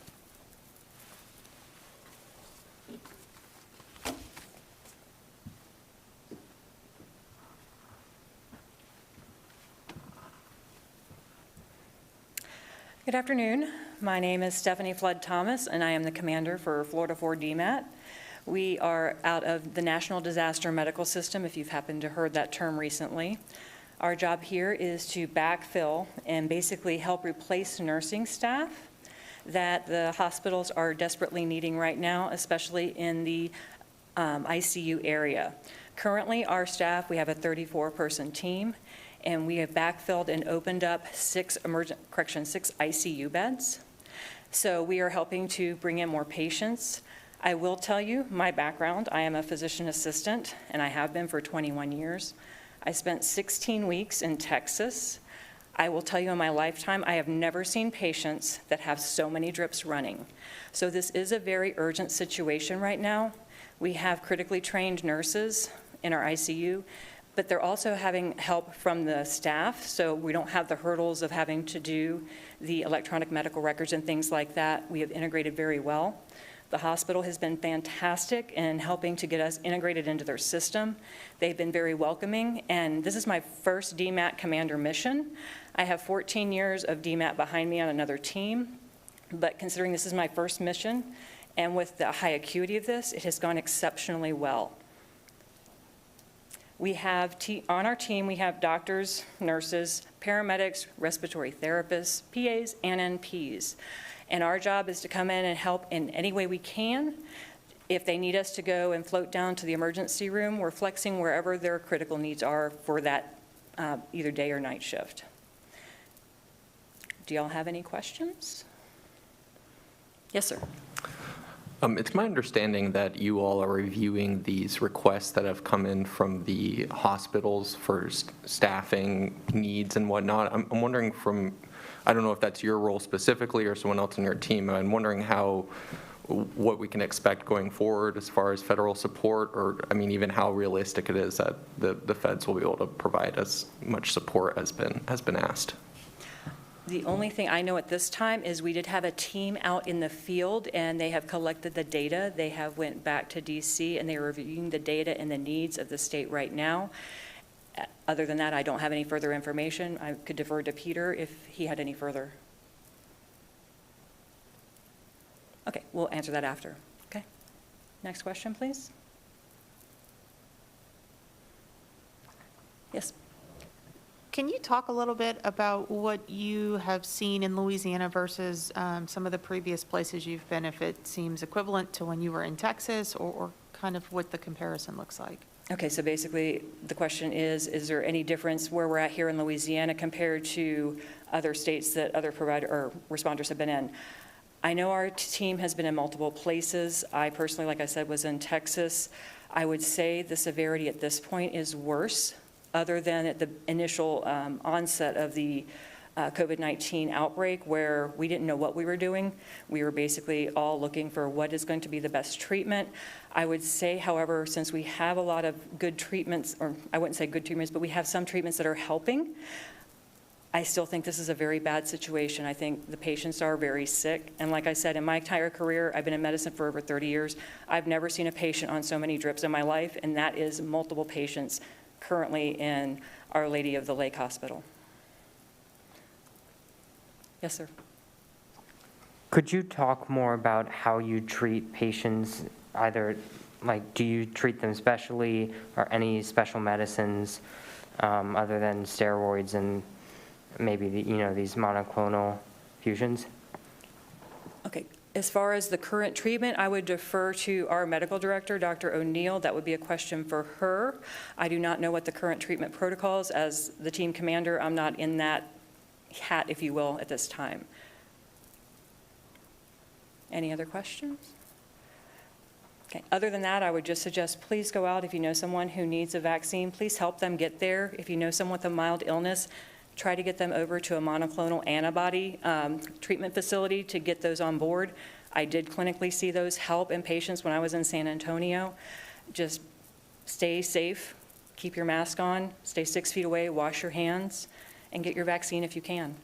Good afternoon. My name is Stephanie Flood Thomas, and I am the commander for Florida 4 DMAT. We are out of the National Disaster Medical System, if you've happened to heard that term recently. Our job here is to backfill and basically help replace nursing staff that the hospitals are desperately needing right now, especially in the ICU area. Currently, our staff, we have a 34-person team, and we have backfilled and opened up 6 ICU beds. So we are helping to bring in more patients. I will tell you my background. I am a physician assistant, and I have been for 21 years. I spent 16 weeks in Texas. I will tell you in my lifetime, I have never seen patients that have so many drips running. So this is a very urgent situation right now. We have critically trained nurses in our ICU, but they're also having help from the staff, so we don't have the hurdles of having to do the electronic medical records and things like that. We have integrated very well. The hospital has been fantastic in helping to get us integrated into their system. They've been very welcoming, and this is my first DMAT commander mission. I have 14 years of DMAT behind me on another team, but considering this is my first mission, and with the high acuity of this, it has gone exceptionally well. We have, on our team, we have doctors, nurses, paramedics, respiratory therapists, PAs, and NPs. And our job is to come in and help in any way we can. If they need us to go and float down to the emergency room, we're flexing wherever their critical needs are for that either day or night shift. Do y'all have any questions? Yes, sir. It's my understanding that you all are reviewing these requests that have come in from the hospitals for staffing needs and whatnot. I'm wondering I don't know if that's your role specifically or someone else in your team. I'm wondering what we can expect going forward as far as federal support, or even how realistic it is that the feds will be able to provide as much support as been asked. The only thing I know at this time is we did have a team out in the field, and they have collected the data. They have went back to DC, and they are reviewing the data and the needs of the state right now. Other than that, I don't have any further information. I could defer to Peter if he had any further. Okay, we'll answer that after. Okay. Next question, please. Yes. Can you talk a little bit about what you have seen in Louisiana versus some of the previous places you've been, if it seems equivalent to when you were in Texas, or kind of what the comparison looks like? Okay, so basically the question is there any difference where we're at here in Louisiana compared to other states that other or responders have been in? I know our team has been in multiple places. I personally, like I said, was in Texas. I would say the severity at this point is worse, other than at the initial onset of the COVID-19 outbreak, where we didn't know what we were doing. We were basically all looking for what is going to be the best treatment. I would say, however, since we have a lot of good treatments, or I wouldn't say good treatments, but we have some treatments that are helping, I still think this is a very bad situation. I think the patients are very sick. And like I said, in my entire career, I've been in medicine for over 30 years. I've never seen a patient on so many drips in my life, and that is multiple patients currently in Our Lady of the Lake Hospital. Yes, sir. Could you talk more about how you treat patients, either, do you treat them specially, or any special medicines other than steroids and maybe these monoclonal fusions? Okay. As far as the current treatment, I would defer to our medical director, Dr. O'Neill. That would be a question for her. I do not know what the current treatment protocols. As the team commander, I'm not in that hat, if you will, at this time. Any other questions? Okay. Other than that, I would just suggest please go out. If you know someone who needs a vaccine, please help them get there. If you know someone with a mild illness, try to get them over to a monoclonal antibody treatment facility to get those on board. I did clinically see those help in patients when I was in San Antonio. Just stay safe, keep your mask on, stay 6 feet away, wash your hands, and get your vaccine if you can.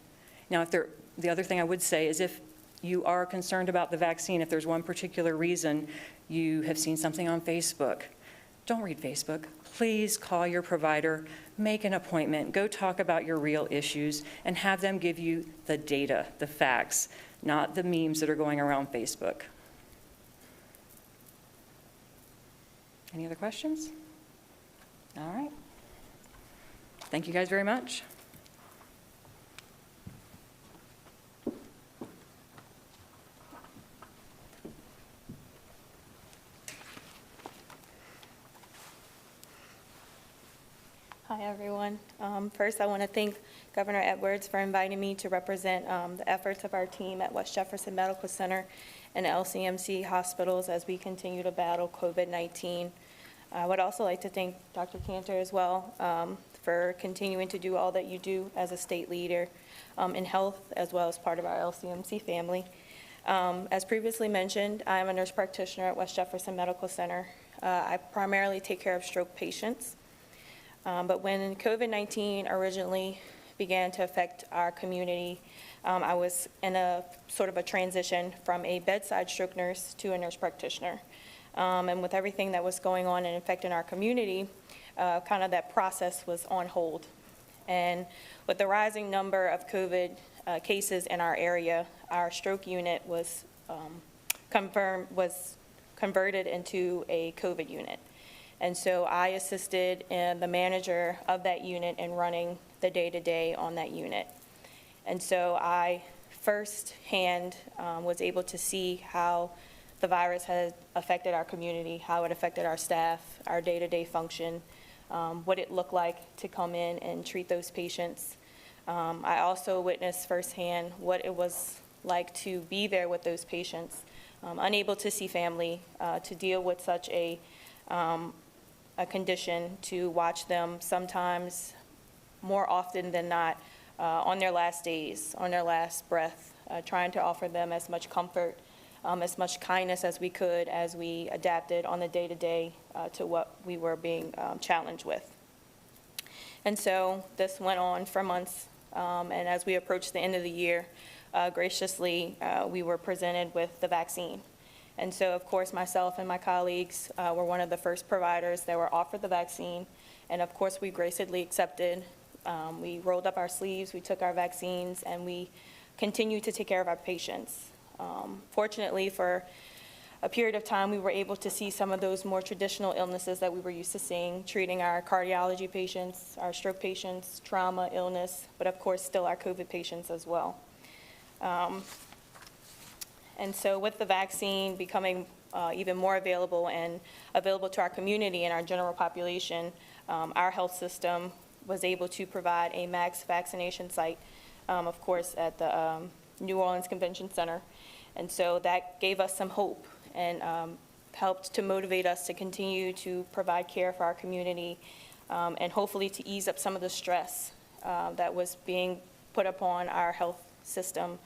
Now, the other thing I would say is if you are concerned about the vaccine, if there's one particular reason you have seen something on Facebook, don't read Facebook. Please call your provider, make an appointment, go talk about your real issues, and have them give you the data, the facts, not the memes that are going around Facebook. Any other questions? All right. Thank you guys very much. Hi, everyone. First, I want to thank Governor Edwards for inviting me to represent the efforts of our team at West Jefferson Medical Center and LCMC hospitals as we continue to battle COVID-19. I would also like to thank Dr. Cantor as well for continuing to do all that you do as a state leader in health, as well as part of our LCMC family. As previously mentioned, I am a nurse practitioner at West Jefferson Medical Center. I primarily take care of stroke patients. But when COVID-19 originally began to affect our community, I was in a sort of a transition from a bedside stroke nurse to a nurse practitioner. And with everything that was going on and affecting our community, kind of that process was on hold. And with the rising number of COVID cases in our area, our stroke unit was converted into a COVID unit. And so I assisted the manager of that unit in running the day-to-day on that unit. And so I firsthand was able to see how the virus had affected our community, how it affected our staff, our day-to-day function, what it looked like to come in and treat those patients. I also witnessed firsthand what it was like to be there with those patients, unable to see family, to deal with such a condition, to watch them sometimes more often than not on their last days, on their last breath, trying to offer them as much comfort, as much kindness as we could as we adapted on the day-to-day to what we were being challenged with. And so this went on for months, and as we approached the end of the year, graciously, we were presented with the vaccine. And so, of course, myself and my colleagues were one of the first providers that were offered the vaccine, and of course, we graciously accepted. We rolled up our sleeves, we took our vaccines, and we continued to take care of our patients. Fortunately, for a period of time, we were able to see some of those more traditional illnesses that we were used to seeing, treating our cardiology patients, our stroke patients, trauma, illness, but of course, still our COVID patients as well. And so with the vaccine becoming even more available and available to our community and our general population, our health system was able to provide a mass vaccination site, of course, at the New Orleans Convention Center. And so that gave us some hope and helped to motivate us to continue to provide care for our community and hopefully to ease up some of the stress that was being put upon our health system.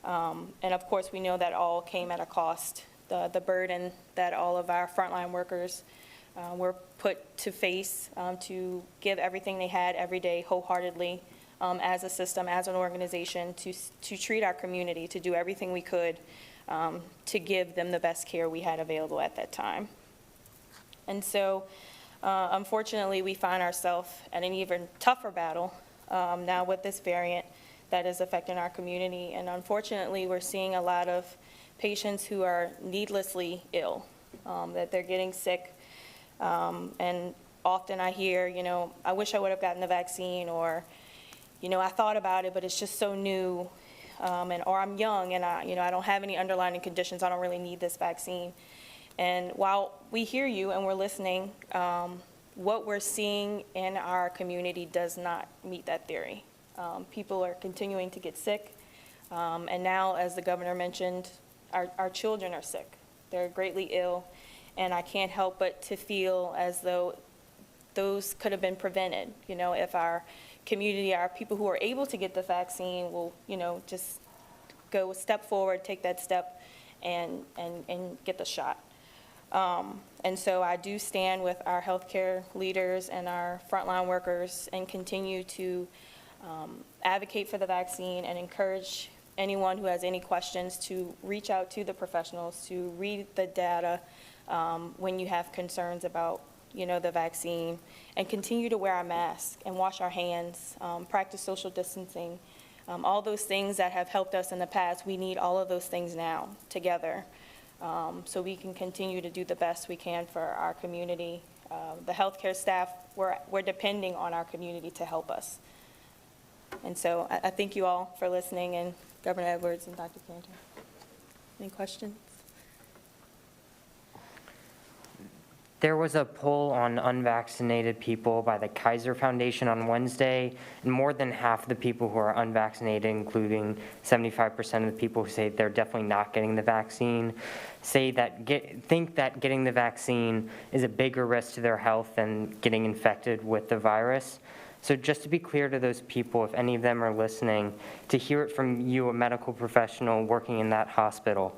And of course, we know that all came at a cost. The burden that all of our frontline workers were put to face to give everything they had every day wholeheartedly as a system, as an organization, to treat our community, to do everything we could to give them the best care we had available at that time. And so, unfortunately, we find ourselves at an even tougher battle now with this variant that is affecting our community. And unfortunately, we're seeing a lot of patients who are needlessly ill, that they're getting sick. And often I hear, I wish I would have gotten the vaccine, or, I thought about it, but it's just so new, or I'm young and I don't have any underlying conditions. I don't really need this vaccine. And while we hear you and we're listening, what we're seeing in our community does not meet that theory. People are continuing to get sick, and now, as the governor mentioned, our children are sick. They're greatly ill, and I can't help but to feel as though those could have been prevented. If our community, our people who are able to get the vaccine will, just go a step forward, take that step, and get the shot. And so I do stand with our healthcare leaders and our frontline workers and continue to advocate for the vaccine and encourage anyone who has any questions to reach out to the professionals, to read the data when you have concerns about the vaccine, and continue to wear our mask and wash our hands, practice social distancing, all those things that have helped us in the past. We need all of those things now together so we can continue to do the best we can for our community. The healthcare staff, we're depending on our community to help us. And so I thank you all for listening, and Governor Edwards and Dr. Cantor. Any questions? There was a poll on unvaccinated people by the Kaiser Foundation on Wednesday, and more than half of the people who are unvaccinated, including 75% of the people who say they're definitely not getting the vaccine, think that getting the vaccine is a bigger risk to their health than getting infected with the virus. So just to be clear to those people, if any of them are listening, to hear it from you, a medical professional working in that hospital,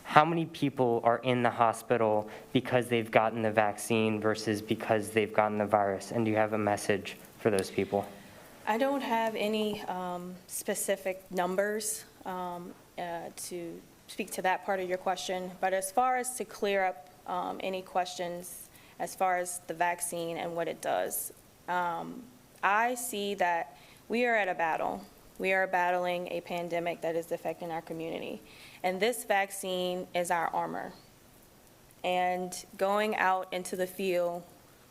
how many people are in the hospital because they've gotten the vaccine versus because they've gotten the virus? And do you have a message for those people? I don't have any specific numbers to speak to that part of your question, but as far as to clear up any questions as far as the vaccine and what it does, I see that we are at a battle. We are battling a pandemic that is affecting our community, and this vaccine is our armor. And going out into the field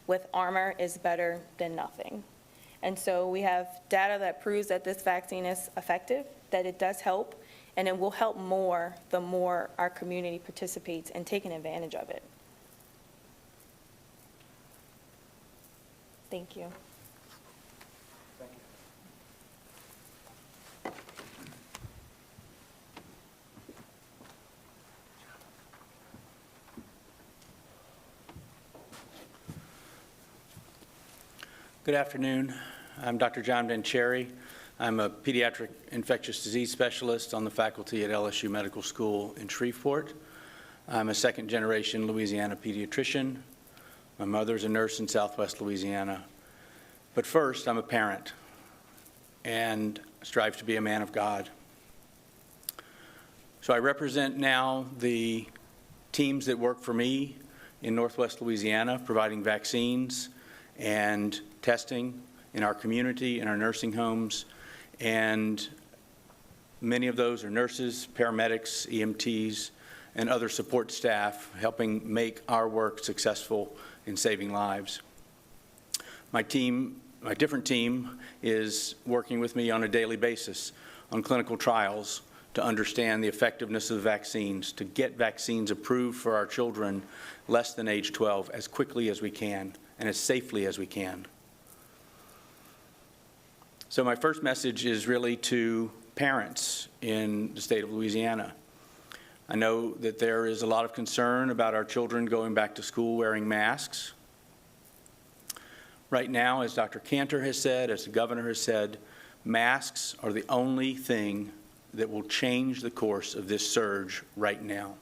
with armor is better than nothing. And so we have data that proves that this vaccine is effective, that it does help, and it will help more the more our community participates in taking advantage of it. Thank you. Good afternoon. I'm Dr. John Bencherry. I'm a pediatric infectious disease specialist on the faculty at LSU Medical School in Shreveport. I'm a second-generation Louisiana pediatrician. My mother's a nurse in Southwest Louisiana. But first, I'm a parent and strive to be a man of God. So I represent now the teams that work for me in Northwest Louisiana, providing vaccines and testing in our community, in our nursing homes, and many of those are nurses, paramedics, EMTs, and other support staff helping make our work successful in saving lives. My different team is working with me on a daily basis on clinical trials to understand the effectiveness of the vaccines, to get vaccines approved for our children less than age 12 as quickly as we can and as safely as we can. So my first message is really to parents in the state of Louisiana. I know that there is a lot of concern about our children going back to school wearing masks. Right now, as Dr. Cantor has said, as the governor has said, masks are the only thing that will change the course of this surge right now.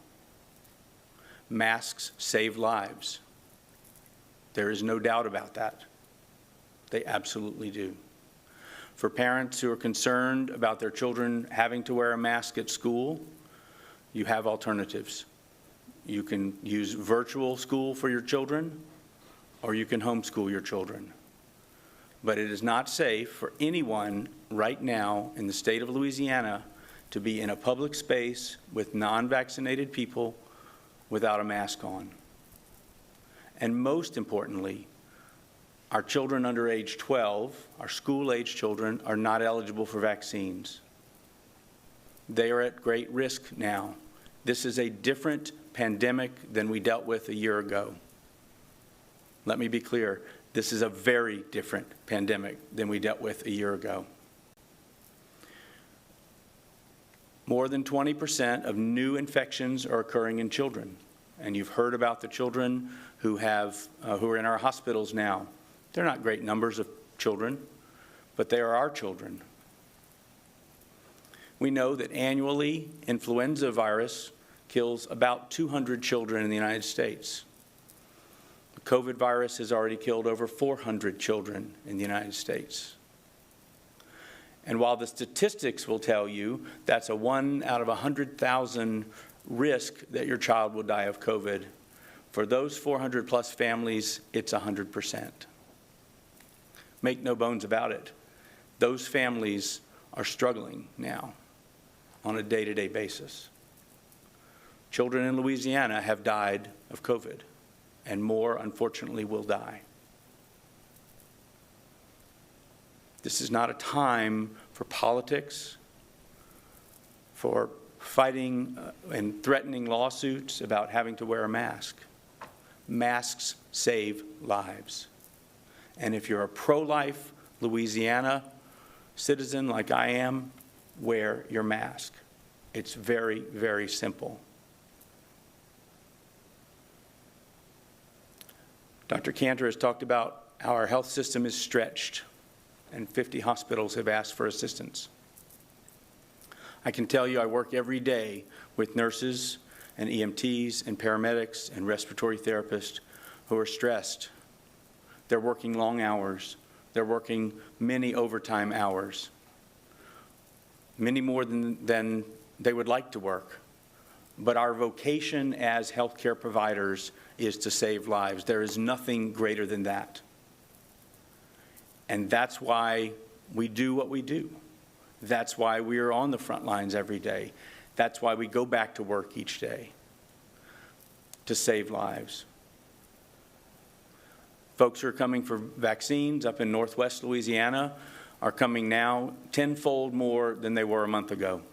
Masks save lives. There is no doubt about that. They absolutely do. For parents who are concerned about their children having to wear a mask at school, you have alternatives. You can use virtual school for your children, or you can homeschool your children. But it is not safe for anyone right now in the state of Louisiana to be in a public space with non-vaccinated people without a mask on. And most importantly, our children under age 12, our school-age children, are not eligible for vaccines. They are at great risk now. This is a different pandemic than we dealt with a year ago. Let me be clear, this is a very different pandemic than we dealt with a year ago. More than 20% of new infections are occurring in children. And you've heard about the children who are in our hospitals now. They're not great numbers of children, but they are our children. We know that annually, influenza virus kills about 200 children in the United States. The COVID virus has already killed over 400 children in the United States. And while the statistics will tell you that's a 1 out of 100,000 risk that your child will die of COVID, for those 400 plus families, it's 100%. Make no bones about it. Those families are struggling now on a day-to-day basis. Children in Louisiana have died of COVID, and more, unfortunately, will die. This is not a time for politics, for fighting and threatening lawsuits about having to wear a mask. Masks save lives. And if you're a pro-life Louisiana citizen like I am, wear your mask. It's very, very simple. Dr. Cantor has talked about how our health system is stretched. and 50 hospitals have asked for assistance. I can tell you I work every day with nurses and EMTs and paramedics and respiratory therapists who are stressed. They're working long hours. They're working many overtime hours, many more than they would like to work. But our vocation as healthcare providers is to save lives. There is nothing greater than that. And that's why we do what we do. That's why we are on the front lines every day. That's why we go back to work each day, to save lives. Folks who are coming for vaccines up in Northwest Louisiana are coming now tenfold more than they were a month ago.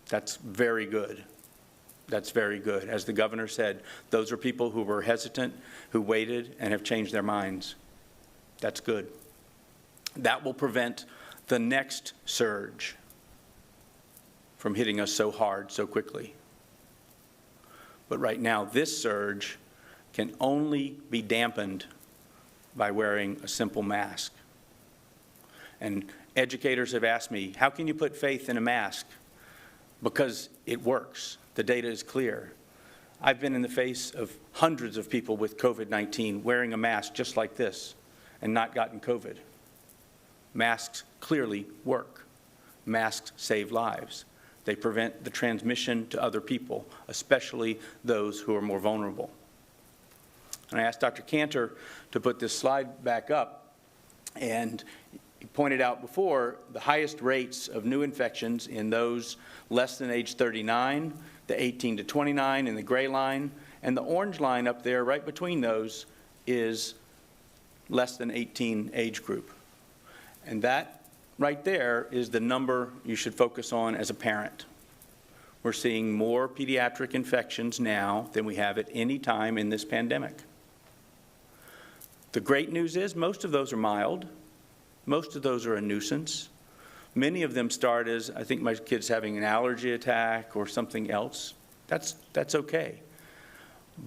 That's very good. That's very good. As the governor said, those are people who were hesitant, who waited, and have changed their minds. That's good. That will prevent the next surge from hitting us so hard so quickly. But right now, this surge can only be dampened by wearing a simple mask. And educators have asked me, how can you put faith in a mask? Because it works. The data is clear. I've been in the face of hundreds of people with COVID-19 wearing a mask just like this and not gotten COVID. Masks clearly work. Masks save lives. They prevent the transmission to other people, especially those who are more vulnerable. And I asked Dr. Cantor to put this slide back up, and he pointed out before the highest rates of new infections in those less than age 39, the 18 to 29 in the gray line, and the orange line up there right between those is less than 18 age group. And that right there is the number you should focus on as a parent. We're seeing more pediatric infections now than we have at any time in this pandemic. The great news is most of those are mild. Most of those are a nuisance. Many of them start as, I think my kid's having an allergy attack or something else. That's okay.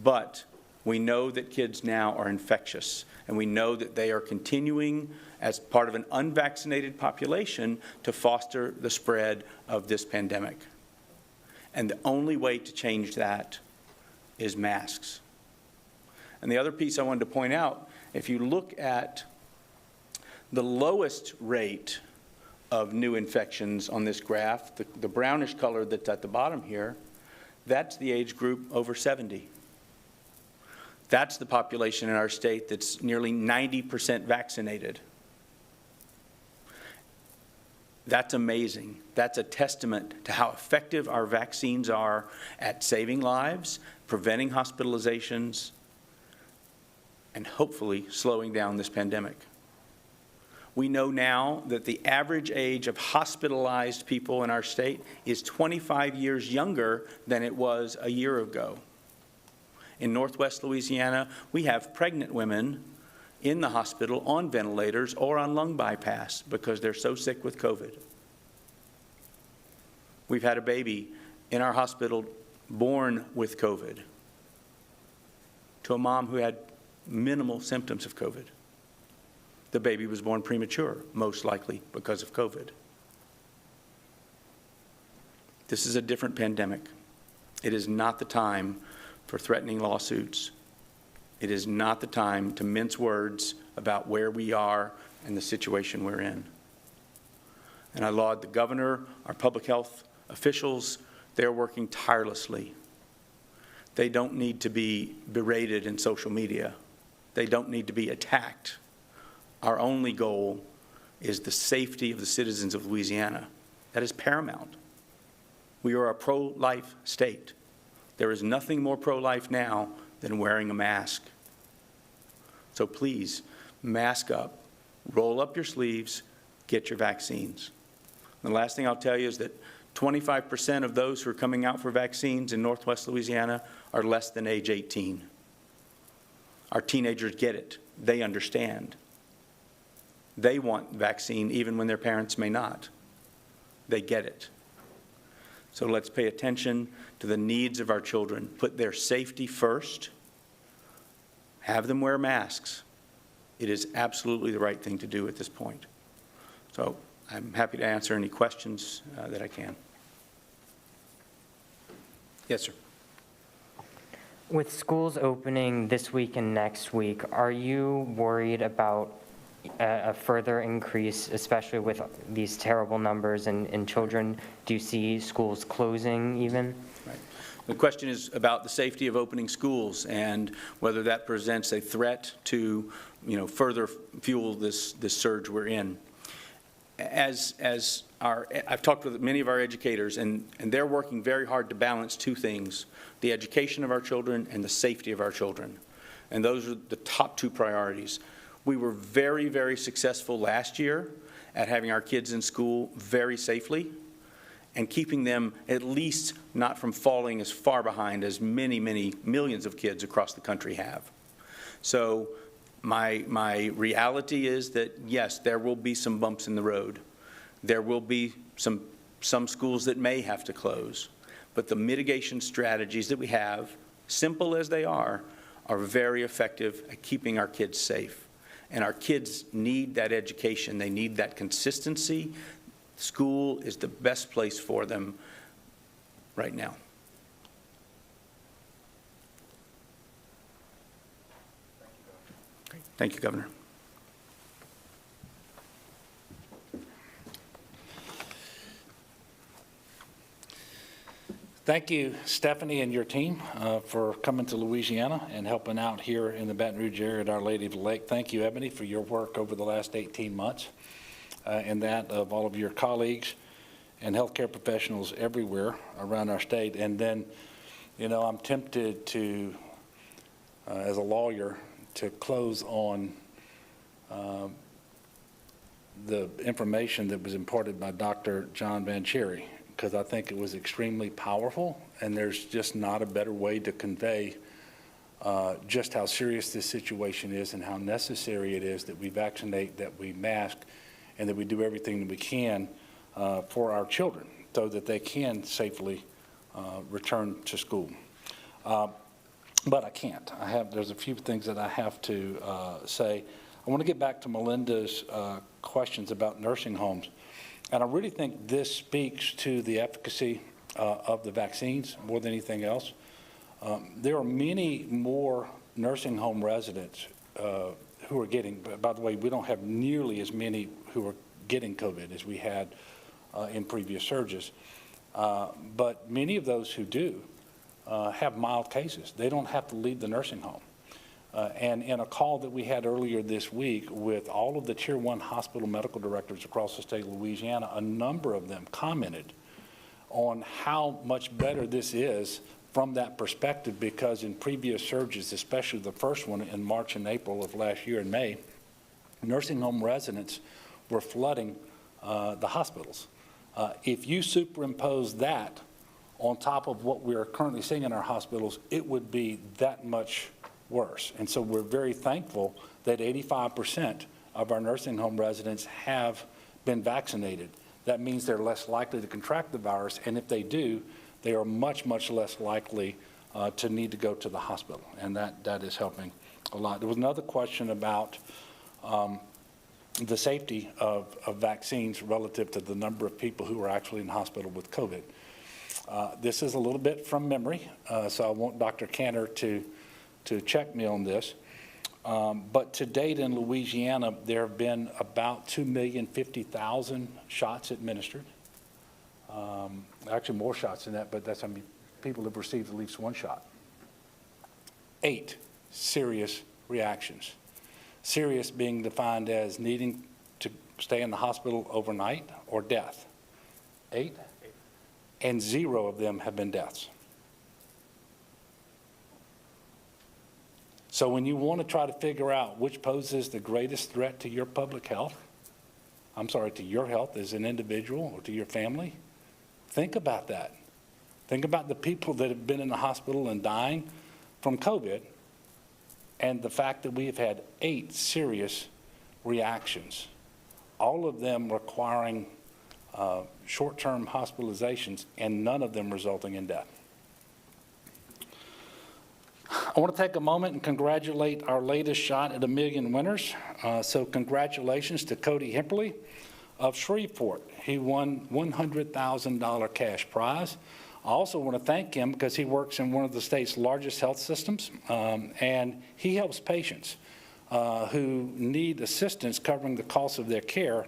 But we know that kids now are infectious, and we know that they are continuing as part of an unvaccinated population to foster the spread of this pandemic. And the only way to change that is masks. And the other piece I wanted to point out, if you look at the lowest rate of new infections on this graph, the brownish color that's at the bottom here, that's the age group over 70. That's the population in our state that's nearly 90% vaccinated. That's amazing. That's a testament to how effective our vaccines are at saving lives, preventing hospitalizations, and hopefully slowing down this pandemic. We know now that the average age of hospitalized people in our state is 25 years younger than it was a year ago. In Northwest Louisiana, we have pregnant women in the hospital on ventilators or on lung bypass because they're so sick with COVID. We've had a baby in our hospital born with COVID to a mom who had minimal symptoms of COVID. The baby was born premature, most likely because of COVID. This is a different pandemic. It is not the time for threatening lawsuits. It is not the time to mince words about where we are and the situation we're in. And I laud the governor, our public health officials. They're working tirelessly. They don't need to be berated in social media. They don't need to be attacked. Our only goal is the safety of the citizens of Louisiana. That is paramount. We are a pro-life state. There is nothing more pro-life now than wearing a mask. So please, mask up, roll up your sleeves, get your vaccines. And the last thing I'll tell you is that 25% of those who are coming out for vaccines in Northwest Louisiana are less than age 18. Our teenagers get it. They understand. They want vaccine even when their parents may not. They get it. So let's pay attention to the needs of our children. Put their safety first. Have them wear masks. It is absolutely the right thing to do at this point. So I'm happy to answer any questions that I can. Yes, sir. With schools opening this week and next week, are you worried about a further increase, especially with these terrible numbers in children? Do you see schools closing even? Right. The question is about the safety of opening schools and whether that presents a threat to, further fuel this surge we're in. I've talked with many of our educators, and they're working very hard to balance two things: the education of our children and the safety of our children. And those are the top two priorities. We were very, very successful last year at having our kids in school very safely and keeping them at least not from falling as far behind as many, many millions of kids across the country have. So my reality is that, yes, there will be some bumps in the road. There will be some schools that may have to close. But the mitigation strategies that we have, simple as they are very effective at keeping our kids safe. And our kids need that education. They need that consistency. School is the best place for them right now. Thank you, Governor. Thank you, Stephanie, and your team for coming to Louisiana and helping out here in the Baton Rouge area at Our Lady of the Lake. Thank you, Ebony, for your work over the last 18 months and that of all of your colleagues and healthcare professionals everywhere around our state. And then, I'm tempted to, as a lawyer, to close on the information that was imparted by Dr. John Van Cherry, because I think it was extremely powerful, and there's just not a better way to convey just how serious this situation is and how necessary it is that we vaccinate, that we mask, and that we do everything that we can for our children so that they can safely return to school. But I can't. There's a few things that I have to say. I want to get back to Melinda's questions about nursing homes. And I really think this speaks to the efficacy of the vaccines more than anything else. There are many more nursing home residents who are getting, by the way, we don't have nearly as many who are getting COVID as we had in previous surges. But many of those who do have mild cases. They don't have to leave the nursing home. And in a call that we had earlier this week with all of the Tier 1 hospital medical directors across the state of Louisiana, a number of them commented on how much better this is from that perspective, because in previous surges, especially the first one in March and April of last year in May, nursing home residents were flooding the hospitals. If you superimpose that on top of what we're currently seeing in our hospitals, it would be that much worse. And so we're very thankful that 85% of our nursing home residents have been vaccinated. That means they're less likely to contract the virus, and if they do, they are much, much less likely to need to go to the hospital, and that is helping a lot. There was another question about the safety of vaccines relative to the number of people who are actually in hospital with COVID. This is a little bit from memory, so I want Dr. Cantor to check me on this. But to date in Louisiana, there have been about 2,050,000 shots administered. Actually more shots than that, but that's how many people have received at least one shot. 8 serious reactions. Serious being defined as needing to stay in the hospital overnight or death. 8? And 0 of them have been deaths. So when you want to try to figure out which poses the greatest threat to your public health, to your health as an individual or to your family, think about that. Think about the people that have been in the hospital and dying from COVID, and the fact that we have had 8 serious reactions, all of them requiring short-term hospitalizations, and none of them resulting in death. I want to take a moment and congratulate our latest shot at 1 million winners. So congratulations to Cody Hemperly of Shreveport. He won $100,000 cash prize. I also want to thank him because he works in one of the state's largest health systems, and he helps patients who need assistance covering the cost of their care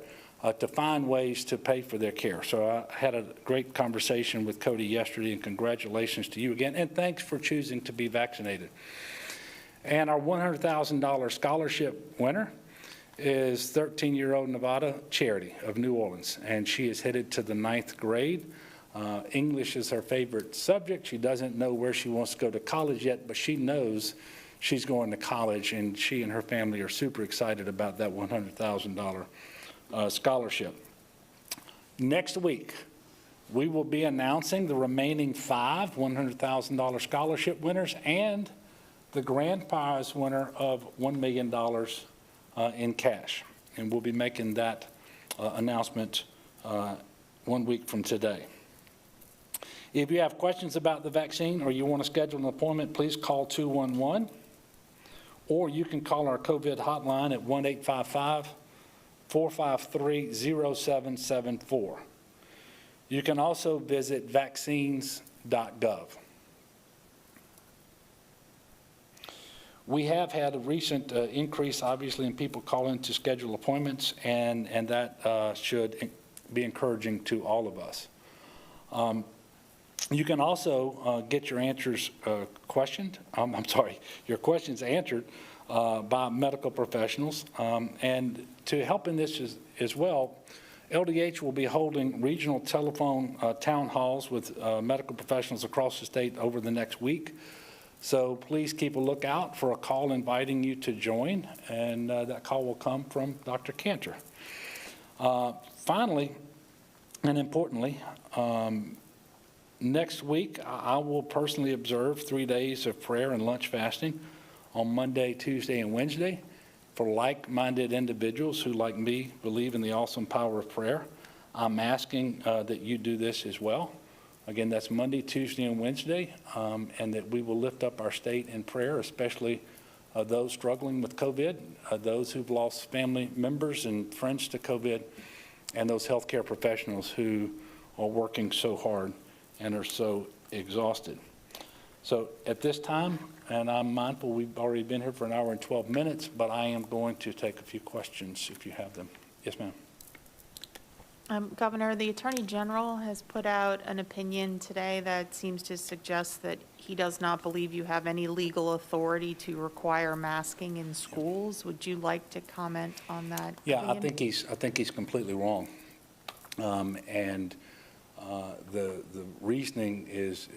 to find ways to pay for their care. So I had a great conversation with Cody yesterday, and congratulations to you again, and thanks for choosing to be vaccinated. And our $100,000 scholarship winner is 13-year-old Nevada Charity of New Orleans, and she is headed to the 9th grade. English is her favorite subject. She doesn't know where she wants to go to college yet, but she knows she's going to college, and she and her family are super excited about that $100,000 scholarship. Next week, we will be announcing the remaining 5 $100,000 scholarship winners and the grand prize winner of $1 million in cash. And we'll be making that announcement 1 week from today. If you have questions about the vaccine or you want to schedule an appointment, please call 211, or you can call our COVID hotline at 1-855-453-0774. You can also visit vaccines.gov. We have had a recent increase, obviously, in people calling to schedule appointments, and that should be encouraging to all of us. You can also get your answers questioned. Your questions answered by medical professionals. And to help in this as well, LDH will be holding regional telephone town halls with medical professionals across the state over the next week. So please keep a lookout for a call inviting you to join, and that call will come from Dr. Cantor. Finally, and importantly, next week I will personally observe 3 days of prayer and lunch fasting on Monday, Tuesday, and Wednesday for like-minded individuals who, like me, believe in the awesome power of prayer. I'm asking that you do this as well. Again, that's Monday, Tuesday, and Wednesday, and that we will lift up our state in prayer, especially those struggling with COVID, those who've lost family members and friends to COVID, and those healthcare professionals who are working so hard and are so exhausted. So at this time, and I'm mindful we've already been here for an hour and 12 minutes, but I am going to take a few questions if you have them. Yes, ma'am. Governor, the Attorney General has put out an opinion today that seems to suggest that he does not believe you have any legal authority to require masking in schools. Would you like to comment on that? Yeah, opinion? I think he's completely wrong. The reasoning is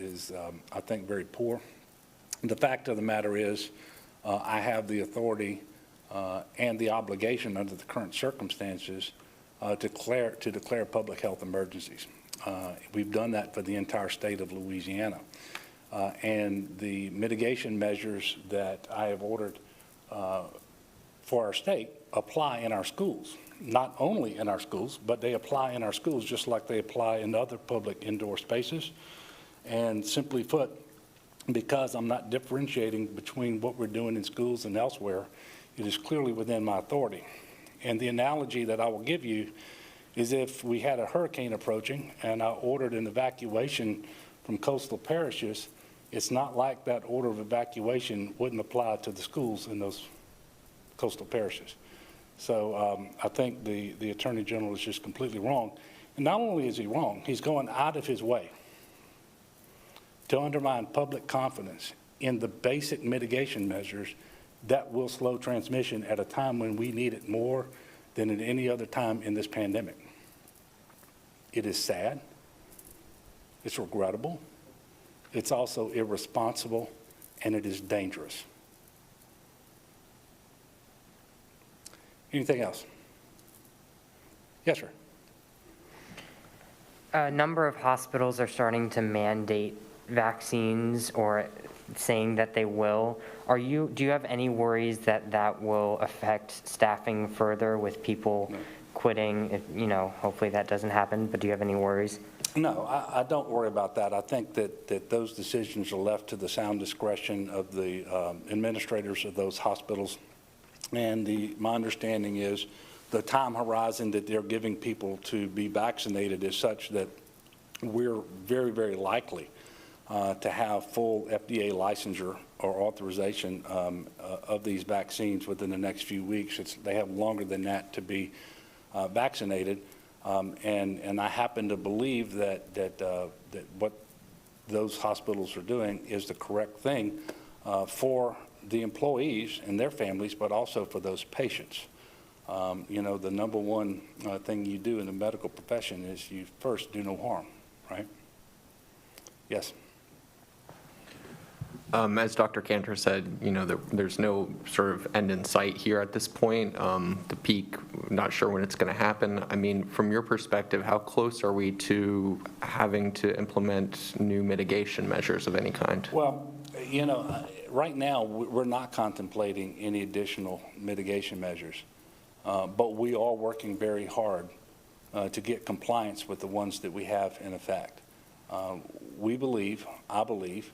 I think, very poor. The fact of the matter is, I have the authority and the obligation under the current circumstances to declare public health emergencies. We've done that for the entire state of Louisiana. And the mitigation measures that I have ordered for our state apply in our schools. Not only in our schools, but they apply in our schools just like they apply in other public indoor spaces. And simply put, because I'm not differentiating between what we're doing in schools and elsewhere, it is clearly within my authority. And the analogy that I will give you is if we had a hurricane approaching and I ordered an evacuation from coastal parishes, it's not like that order of evacuation wouldn't apply to the schools in those coastal parishes. So I think the Attorney General is just completely wrong. And not only is he wrong, he's going out of his way to undermine public confidence in the basic mitigation measures that will slow transmission at a time when we need it more than at any other time in this pandemic. It is sad. It's regrettable. It's also irresponsible, and it is dangerous. Anything else? Yes, sir. A number of hospitals are starting to mandate vaccines or saying that they will. Do you have any worries that that will affect staffing further with people quitting? Hopefully that doesn't happen, but do you have any worries? No, I don't worry about that. I think that those decisions are left to the sound discretion of the administrators of those hospitals. And my understanding is the time horizon that they're giving people to be vaccinated is such that we're very, very likely to have full FDA licensure or authorization of these vaccines within the next few weeks. They have longer than that to be vaccinated. And I happen to believe that what those hospitals are doing is the correct thing for the employees and their families, but also for those patients. You know, the number one thing you do in the medical profession is you first do no harm, right? Yes. As Dr. Cantor said, you know, there's no sort of end in sight here at this point. The peak, not sure when it's going to happen. I mean, from your perspective, how close are we to having to implement new mitigation measures of any kind? Well, you know, right now, we're not contemplating any additional mitigation measures, but we are working very hard to get compliance with the ones that we have in effect. We believe, I believe,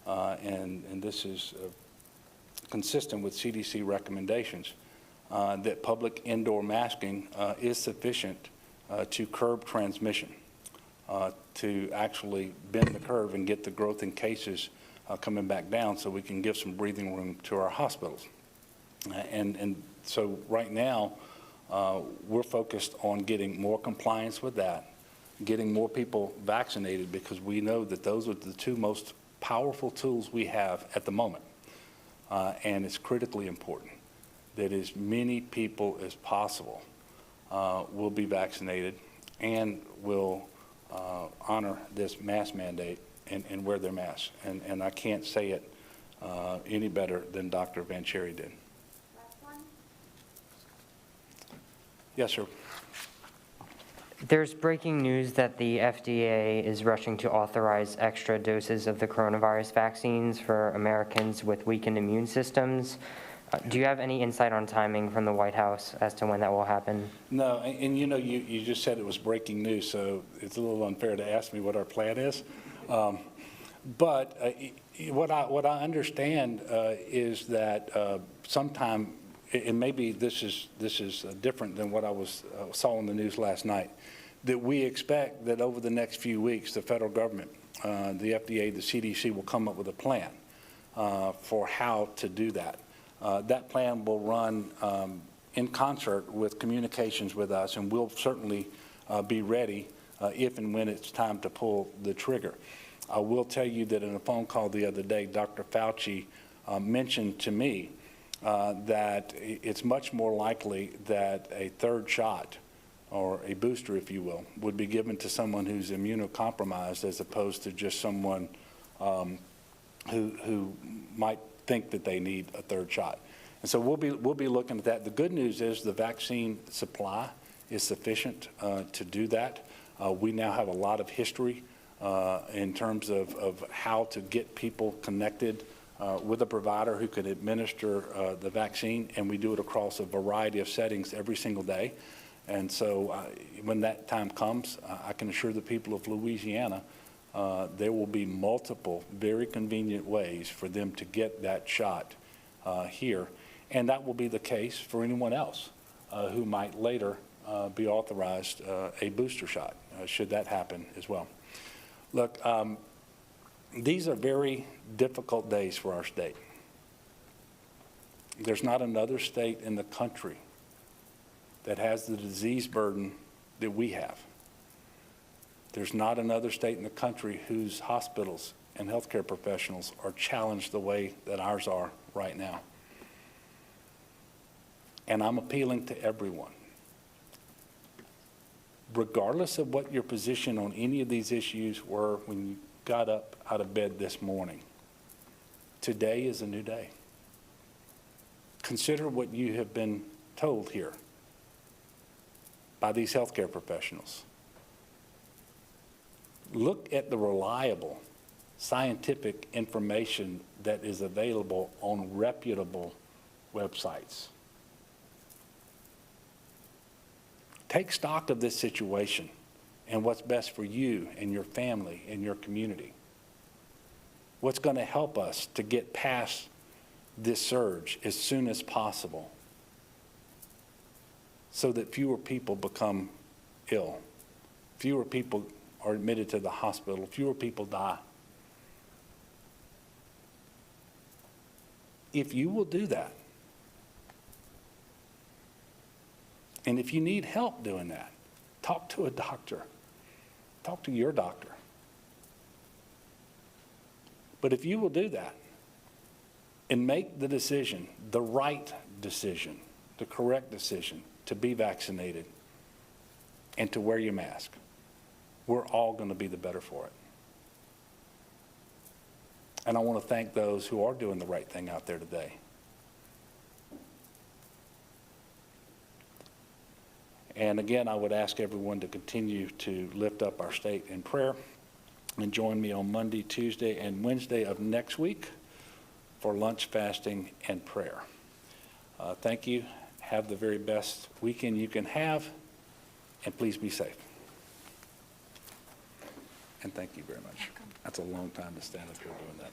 and this is consistent with CDC recommendations, that public indoor masking is sufficient to curb transmission, to actually bend the curve and get the growth in cases coming back down so we can give some breathing room to our hospitals. And so right now, we're focused on getting more compliance with that, getting more people vaccinated, because we know that those are the two most powerful tools we have at the moment. And it's critically important that as many people as possible will be vaccinated and will honor this mask mandate and wear their masks. And I can't say it any better than Dr. Van Cherry did. Yes, sir. There's breaking news that the FDA is rushing to authorize extra doses of the coronavirus vaccines for Americans with weakened immune systems. Do you have any insight on timing from the White House as to when that will happen? No, and you know, you just said it was breaking news, so it's a little unfair to ask me what our plan is. But what I understand is that sometime, and maybe this is different than what I saw in the news last night, that we expect that over the next few weeks, the federal government, the FDA, the CDC will come up with a plan for how to do that. That plan will run in concert with communications with us, and we'll certainly be ready if and when it's time to pull the trigger. I will tell you that in a phone call the other day, Dr. Fauci mentioned to me that it's much more likely that a third shot, or a booster, if you will, would be given to someone who's immunocompromised as opposed to just someone who might think that they need a third shot. And so we'll be looking at that. The good news is the vaccine supply is sufficient to do that. We now have a lot of history in terms of how to get people connected with a provider who can administer the vaccine, and we do it across a variety of settings every single day. And so when that time comes, I can assure the people of Louisiana there will be multiple very convenient ways for them to get that shot here. And that will be the case for anyone else who might later be authorized a booster shot, should that happen as well. Look, these are very difficult days for our state. There's not another state in the country that has the disease burden that we have. There's not another state in the country whose hospitals and healthcare professionals are challenged the way that ours are right now. And I'm appealing to everyone. Regardless of what your position on any of these issues were when you got up out of bed this morning, today is a new day. Consider what you have been told here by these healthcare professionals. Look at the reliable scientific information that is available on reputable websites. Take stock of this situation and what's best for you and your family and your community. What's going to help us to get past this surge as soon as possible so that fewer people become ill, fewer people are admitted to the hospital, fewer people die. If you will do that, and if you need help doing that, talk to a doctor. Talk to your doctor. But if you will do that and make the decision, the right decision, the correct decision to be vaccinated and to wear your mask, we're all going to be the better for it. And I want to thank those who are doing the right thing out there today. And again, I would ask everyone to continue to lift up our state in prayer and join me on Monday, Tuesday, and Wednesday of next week for lunch, fasting, and prayer. Thank you. Have the very best weekend you can have, and please be safe. And thank you very much. That's a long time to stand up here doing that.